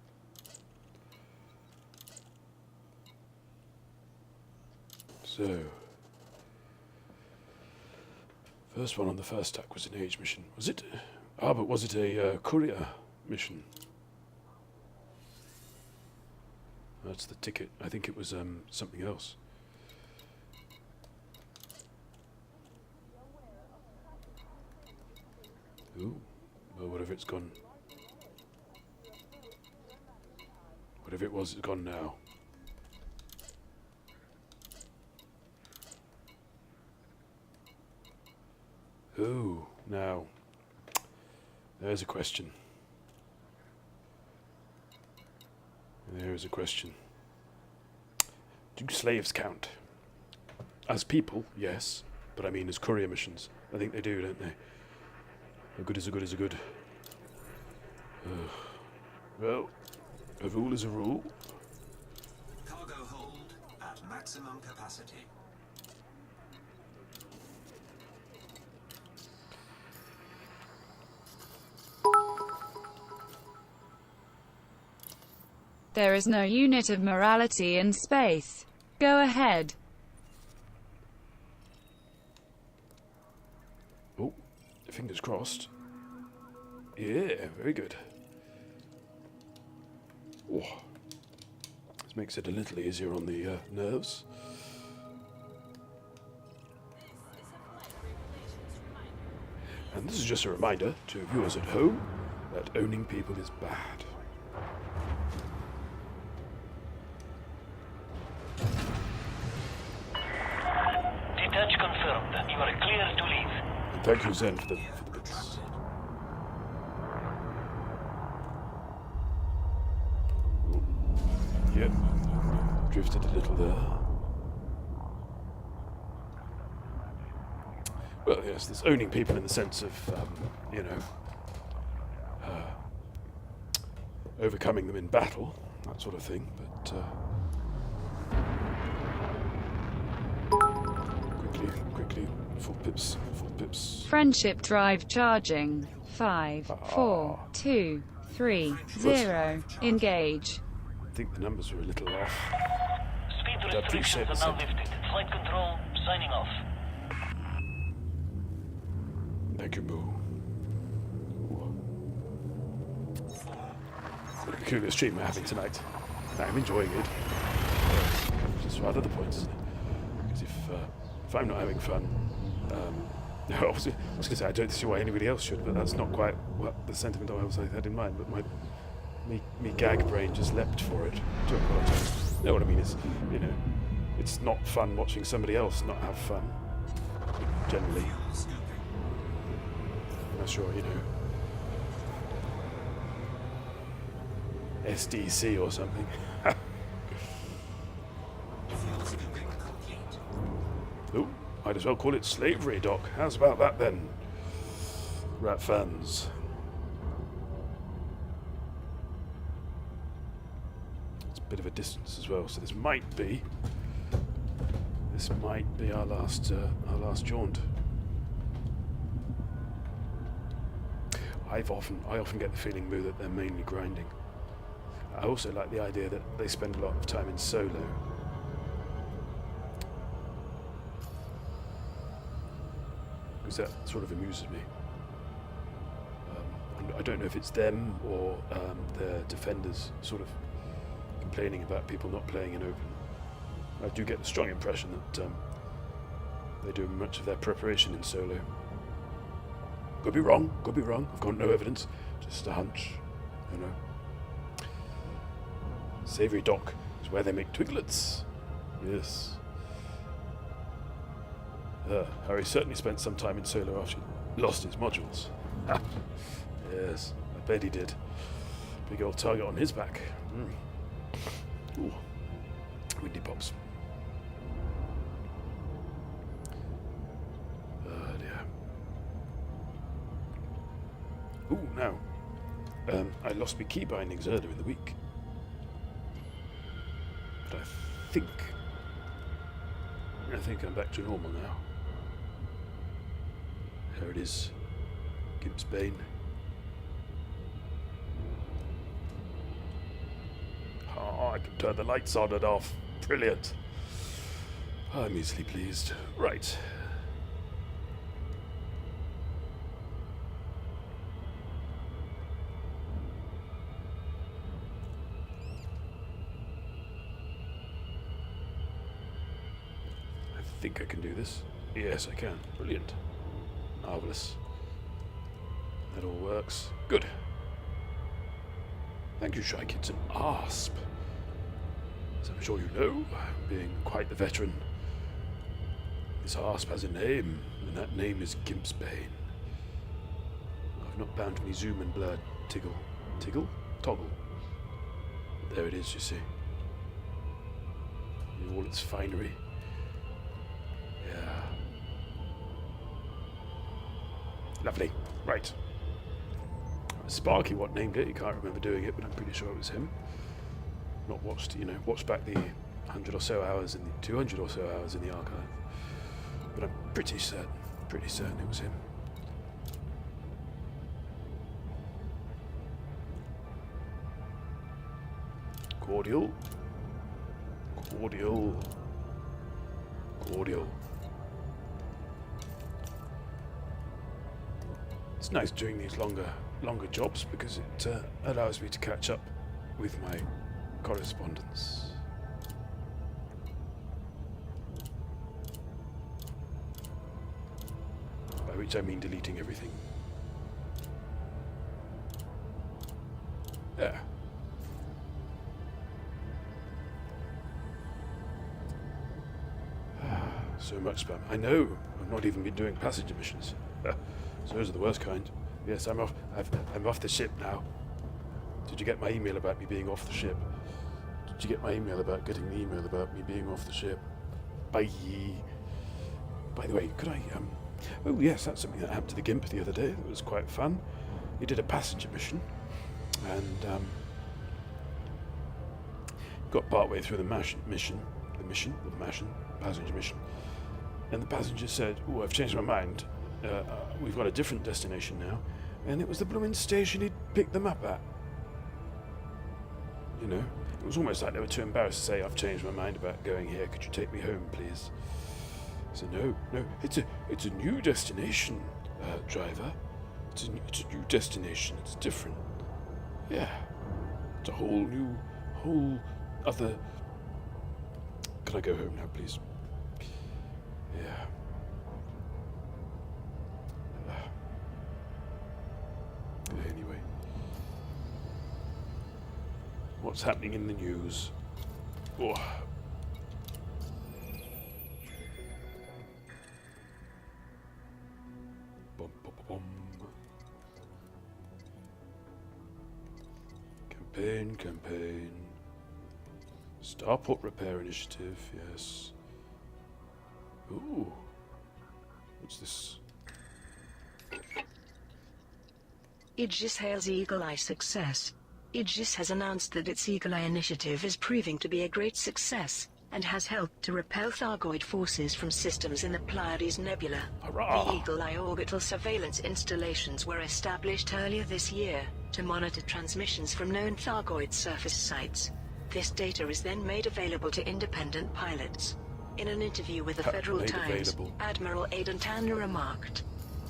So, first one on the first stack was an age mission. Was it? Ah, but was it a courier mission? That's the ticket. I think it was something else. Ooh, well, whatever it's gone. Whatever it was, it's gone now. Ooh, now, there's a question. There is a question. Do slaves count? As people, yes, but I mean as courier missions. I think they do, don't they? A good is a good is a good. Well, a rule is a rule.
Cargo hold at maximum capacity.
There is no unit of morality in space. Go ahead.
Oh, fingers crossed. Yeah, very good. Oh, this makes it a little easier on the nerves. And this is just a reminder to viewers at home that owning people is bad.
Detach confirmed. You are clear to leave.
And thank you, Zen, for the bits. Yep, drifted a little there. Well, yes, there's owning people in the sense of, overcoming them in battle, that sort of thing, but, quickly, full pips.
Friendship drive charging. 5, 4, 2, 3, 0. Engage.
I think the numbers were a little off.
Speed
I appreciate
restrictions
the
are now lifted. Flight control signing off.
Thank you, Boo. What a peculiar stream we're having tonight. I'm enjoying it. Just rather the point, isn't it? Because if I'm not having fun, obviously, I was going to say I don't see why anybody else should, but that's not quite what the sentiment I had in mind. But me gag brain just leapt for it. To apologise. No, what I mean is, it's not fun watching somebody else not have fun. Generally. Unless you're, you know, SDC or something. Oh, might as well call it slavery, Doc. How's about that then? Rat fans. It's a bit of a distance as well, so this might be our last jaunt. I often get the feeling, Moo, that they're mainly grinding. I also like the idea that they spend a lot of time in solo. Because that sort of amuses me. I don't know if it's them or their defenders sort of complaining about people not playing in open. I do get the strong impression that they do much of their preparation in solo. Could be wrong, I've got no evidence, just a hunch, you know. Savoury Dock is where they make twiglets. Yes. Harry certainly spent some time in solo after he lost his modules. Yes, I bet he did. Big old target on his back. Ooh. Windy pops. Dear. Ooh, now. I lost my key bindings earlier in the week. But I think I'm back to normal now. There it is. Gibbs Bane. Oh, I can turn the lights on and off. Brilliant. I'm easily pleased. Right. I think I can do this. Yes, I can. Brilliant. Marvellous. That all works. Good. Thank you, Shy. It's an ASP. As I'm sure you know, being quite the veteran, this ASP has a name, and that name is Gimp's Bane. I've not bound me zoom and blur toggle. There it is, you see. In all its finery. Yeah. Lovely. Right. Sparky what named it, he can't remember doing it, but I'm pretty sure it was him. Not watched, watched back the 100 or so hours in the 200 or so hours in the archive. But I'm pretty certain it was him. Cordial. It's nice doing these longer jobs because it allows me to catch up with my correspondence. By which I mean deleting everything. Yeah. So much spam. I know. I've not even been doing passenger missions. So those are the worst kind. Yes, I'm off. I'm off the ship now. Did you get my email about me being off the ship? Did you get my email about getting the email about me being off the ship? Bye. By the way, could I oh yes, that's something that happened to the Gimp the other day. It was quite fun. He did a passenger mission, and got partway through the passenger mission, and the passenger said, "Oh, I've changed my mind. We've got a different destination now," and it was the blooming station he'd picked them up at. You know, it was almost like they were too embarrassed to say, "I've changed my mind about going here. Could you take me home, please?" So no, it's a new destination, driver. It's a new destination. It's different. Yeah, it's a whole other. Can I go home now, please? Yeah. Anyway, what's happening in the news? Oh. Bum. Campaign. Starport Repair Initiative, yes. Ooh. What's this?
Aegis hails Eagle Eye success. Aegis has announced that its Eagle Eye initiative is proving to be a great success, and has helped to repel Thargoid forces from systems in the Pleiades Nebula.
Hurrah!
The Eagle Eye orbital surveillance installations were established earlier this year to monitor transmissions from known Thargoid surface sites. This data is then made available to independent pilots. In an interview with the Federal
Made
Times,
available.
Admiral Aidan Tanner remarked,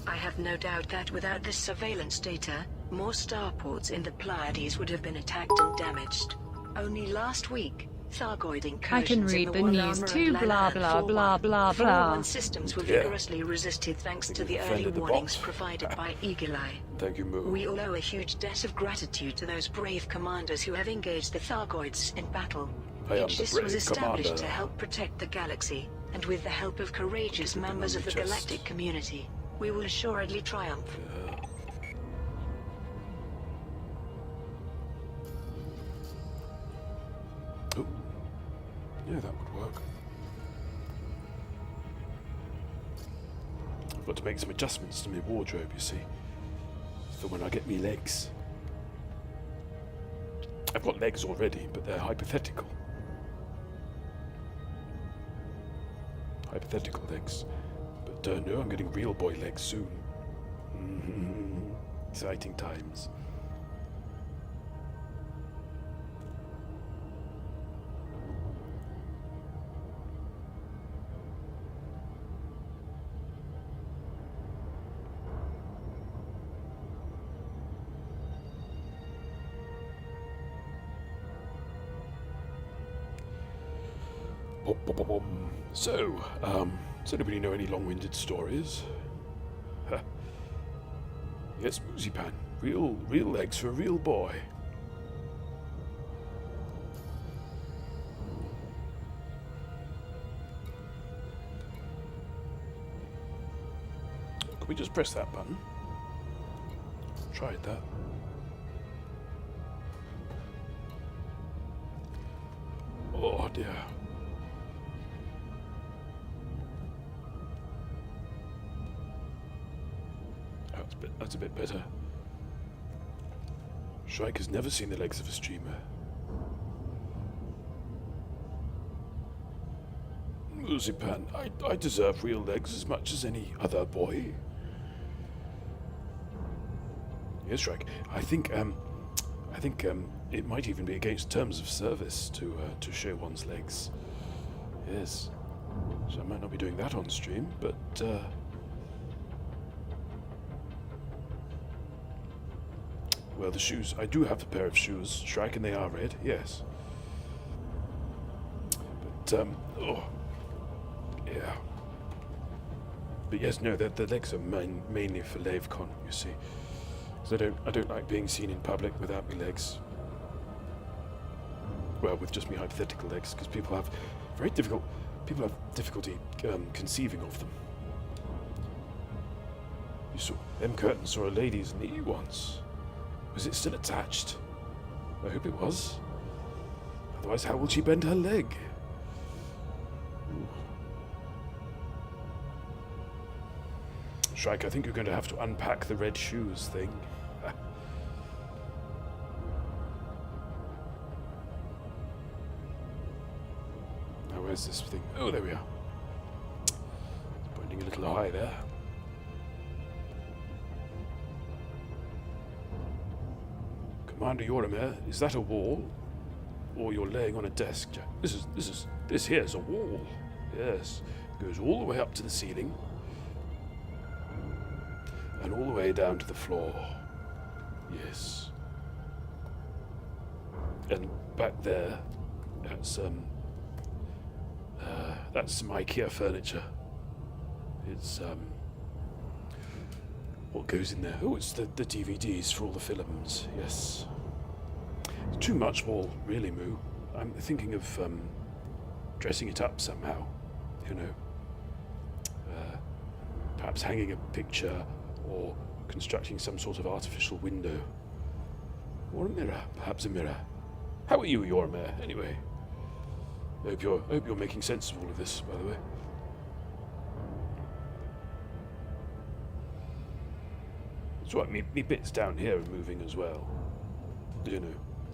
"I have no doubt that without this surveillance data, more starports in the Pleiades would have been attacked and damaged. Only last week, Thargoid incursions
I can read
in
the
One
news
Armor
too,
and
blah,
Lannan
blah,
4-1.
blah, blah,
4-1
blah.
systems were
Yeah.
vigorously resisted thanks to the early
defended the
warnings
box.
provided by Eagle Eye.
Thank you, Moo.
We all owe a huge debt of gratitude to those brave commanders who have engaged the Thargoids in battle.
I am the
Aegis
brave
was established
commander.
to help protect the galaxy, and with the help of courageous members of the
chest.
galactic community, we will assuredly triumph."
Oh. Yeah, that would work. I've got to make some adjustments to my wardrobe, you see, for when I get me legs. I've got legs already, but they're hypothetical. Hypothetical legs. But no, I'm getting real boy legs soon. Exciting times. So, does anybody know any long-winded stories? Yes, Pan. Real legs for a real boy. Can we just press that button? Tried that. Oh dear. That's a bit better. Shrike has never seen the legs of a streamer. Pan, I deserve real legs as much as any other boy. Yes, Shrike. I think it might even be against terms of service to show one's legs. Yes. So I might not be doing that on stream, but well, the shoes. I do have a pair of shoes, Shrike, and they are red, yes. But, oh. Yeah. But yes, no, the legs are mainly for LaveCon, you see. Because I don't like being seen in public without my legs. Well, with just my hypothetical legs, because people have difficulty conceiving of them. Them curtains saw a lady's knee once. Was it still attached? I hope it was. Otherwise, how will she bend her leg? Ooh. Shrike, I think you're going to have to unpack the red shoes thing. Now, where's this thing? Oh, there we are. It's pointing a little high there. Commander Yoramir, is that a wall? Or you're laying on a desk, Jack? This here's a wall. Yes. Goes all the way up to the ceiling. And all the way down to the floor. Yes. And back there, that's some IKEA furniture. It's what goes in there? Oh, it's the DVDs for all the films. Yes. It's too much wall, really, Moo. I'm thinking of dressing it up somehow. You know, perhaps hanging a picture or constructing some sort of artificial window. Or a mirror, perhaps a mirror. How are you, Yormir, anyway? Hope you're making sense of all of this, by the way. That's right, me bits down here are moving as well. You know,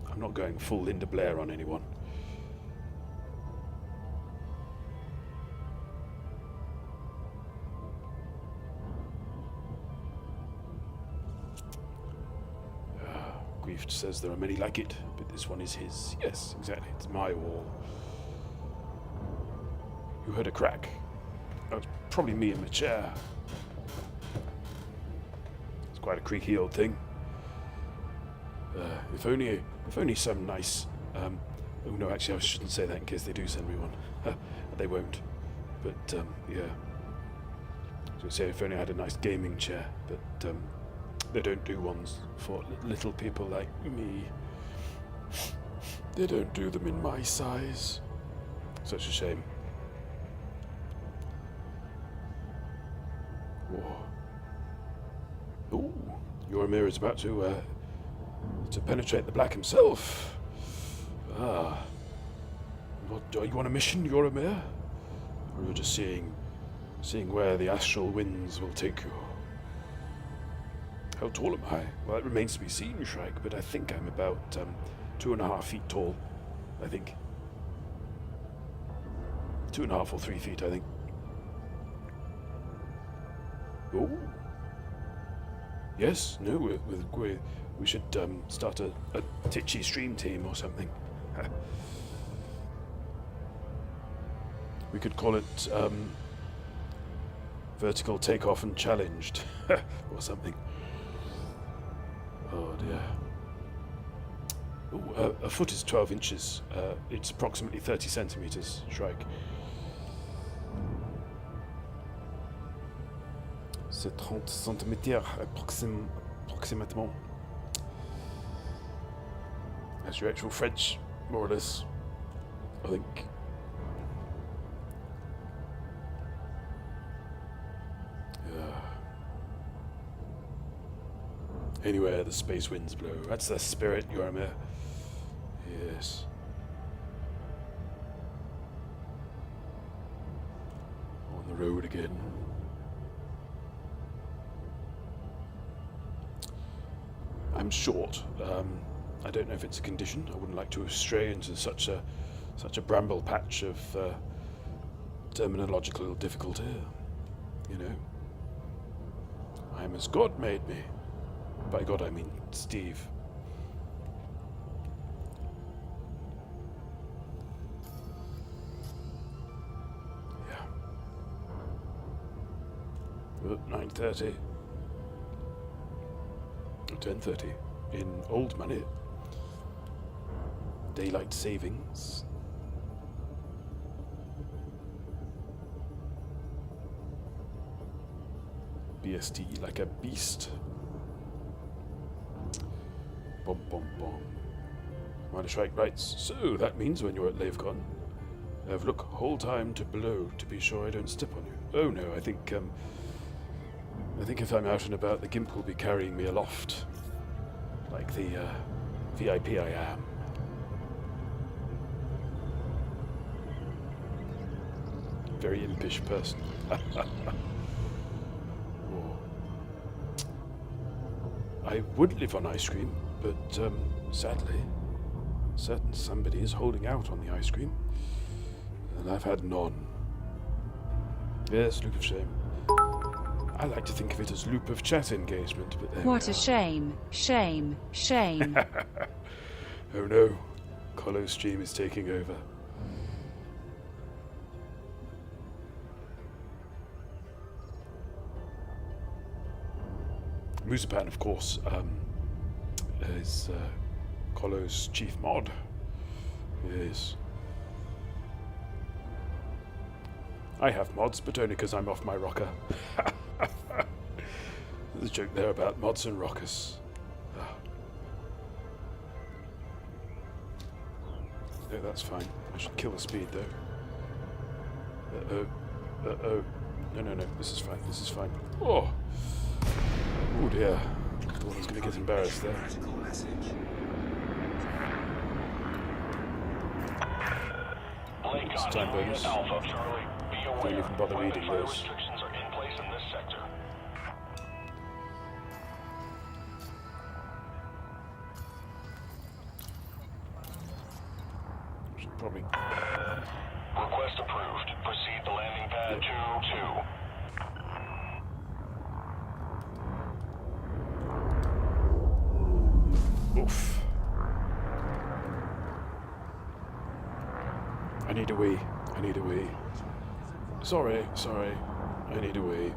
I'm not going full Linda Blair on anyone. Grief says there are many like it, but this one is his. Yes, exactly, it's my wall. You heard a crack. That was probably me in the chair. It's quite a creaky old thing. If only some nice... oh no, actually I shouldn't say that in case they do send me one. They won't. But, yeah. I was going to say if only I had a nice gaming chair, but they don't do ones for little people like me. They don't do them in my size. Such a shame. Whoa. Ooh, Yormir is about to penetrate the black himself. Ah. Are you on a mission, Yormir? Or you're just seeing where the astral winds will take you? How tall am I? Well, it remains to be seen, Shrike, but I think I'm about 2.5 feet tall. I think. 2.5 or 3 feet, I think. Oh. Yes, no, we should start a titchy stream team or something. We could call it Vertical Takeoff and Challenged or something. Oh dear. Ooh, a foot is 12 inches. It's approximately 30 centimeters, Shrike. C'est 30 cm approximatement. That's your actual French, more or less, I think. Anywhere the space winds blow. That's the spirit, Yormir. Yes. On the road again. I'm short. I don't know if it's a condition. I wouldn't like to stray into such a bramble patch of terminological difficulty. You know. I'm as God made me. By God, I mean Steve. Yeah. 9:30. 10:30. In old money. Daylight savings. BST like a beast. Bom bom bom. Minor Shrike writes, so that means when you're at LaveCon, have look whole time to below to be sure I don't step on you. Oh no, I think if I'm out and about, the Gimp will be carrying me aloft, like the VIP I am. Very impish person. I would live on ice cream, but sadly, somebody is holding out on the ice cream, and I've had none. Yes, loop of shame. I like to think of it as loop of chat engagement, but there
What
we
a
are.
shame, shame, shame.
Oh no, Colo's stream is taking over. Musapan, of course, is Colo's chief mod. Yes. I have mods, but only because I'm off my rocker. There's a joke there about mods and rockers. No, that's fine. I should kill the speed, though. Uh-oh. Uh-oh. No, this is fine. Oh! Oh dear. I thought I was going to get embarrassed there.
Critical message.
It's a time bonus.
Alpha, Charlie, be
Don't
aware.
even bother
Flight
reading
and fire
those.
restrictions are in place in this sector.
Should probably.
Request approved. Proceed to landing pad 2-2.
Oof. I need a wee. I need a wee. Sorry. I need a wee.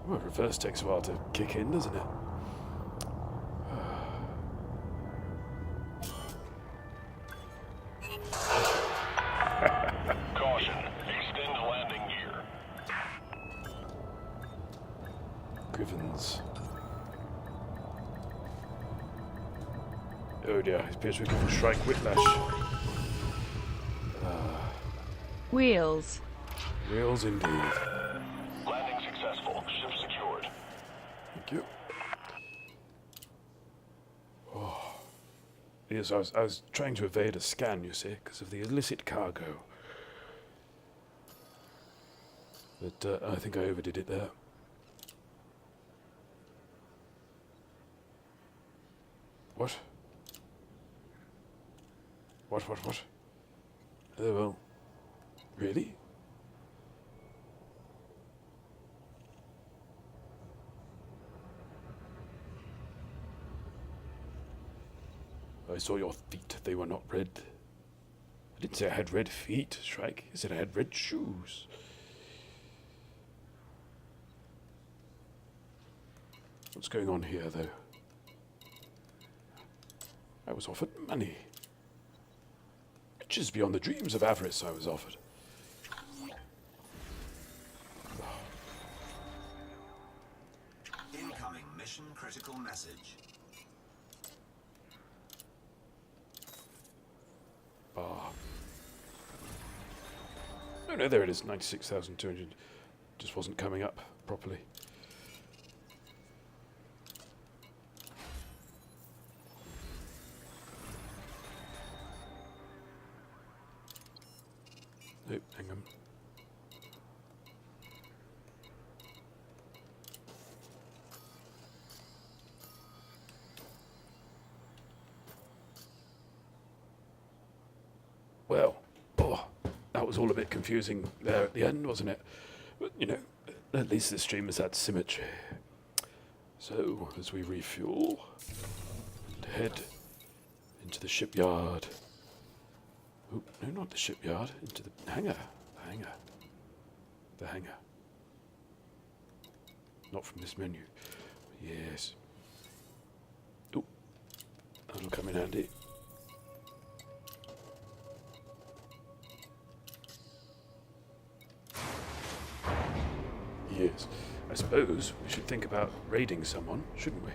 Well, reverse takes a while to kick in, doesn't it?
Caution. Extend landing gear.
Grivens. Oh dear, it appears we can strike whiplash.
Wheels.
Wheels indeed.
Landing successful. Ship secured.
Thank you. Oh. Yes, I was trying to evade a scan, you see, because of the illicit cargo. But I think I overdid it there. What? What? Oh, well. Really? I saw your feet. They were not red. I didn't say I had red feet, Shrike. I said I had red shoes. What's going on here, though? I was offered money. Riches beyond the dreams of avarice I was offered.
Incoming mission critical message.
Oh, no, there it is. 96,200. Just wasn't coming up properly. Nope, hang on. Well, that was all a bit confusing there at the end, wasn't it? But, you know, at least this stream has had symmetry. So, as we refuel and head into the shipyard. Oh, no, not the shipyard. Into the hangar. The hangar. Not from this menu. Yes. Oh, that'll come in handy. Yes. I suppose we should think about raiding someone, shouldn't we?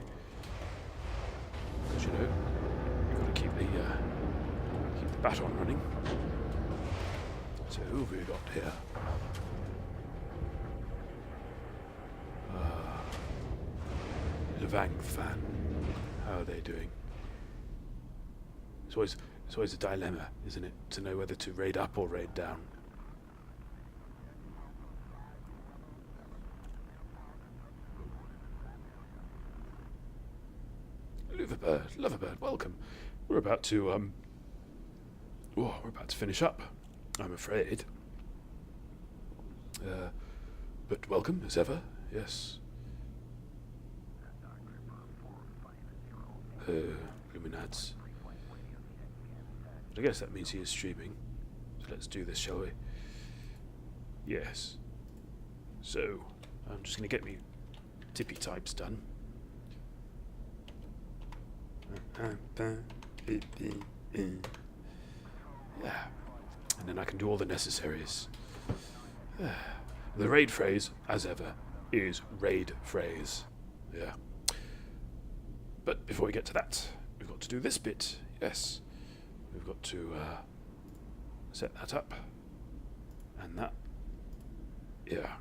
Because, you know, we've got to keep the baton running. So who have we got here? Levang Fan. How are they doing? It's always a dilemma, isn't it? To know whether to raid up or raid down. Loverbird, welcome. We're about to finish up, I'm afraid. But welcome as ever. Yes. Luminads. But I guess that means he is streaming. So let's do this, shall we? Yes. So I'm just going to get me tippy types done. Yeah. And then I can do all the necessaries. The raid phrase, as ever, is raid phrase. Yeah. But before we get to that, we've got to do this bit. Yes. We've got to set that up. And that Yeah.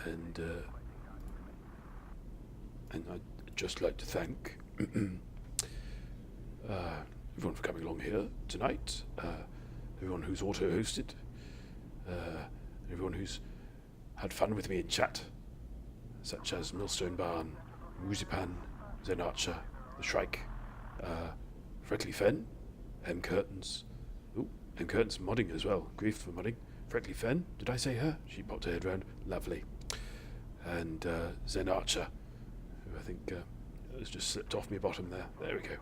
And I'd just like to thank everyone for coming along here tonight, everyone who's auto-hosted, everyone who's had fun with me in chat, such as Millstone Barn, Musipan, Zen Archer, The Shrike, Freckly Fen, M. Curtains. Ooh, M. Curtains modding as well. Grief for modding. Freckly Fen, did I say her? She popped her head round. Lovely. And Zen Archer, who I think has just slipped off my bottom there. There we go.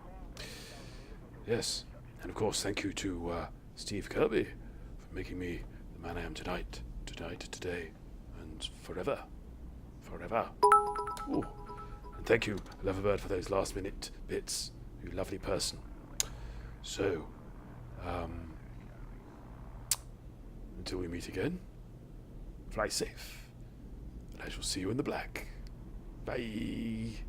Yes, and of course thank you to Steve Kirby for making me the man I am tonight, today, and forever. Ooh. And thank you, Loverbird, for those last minute bits. You lovely person. So, until we meet again, fly safe, and I shall see you in the black. Bye.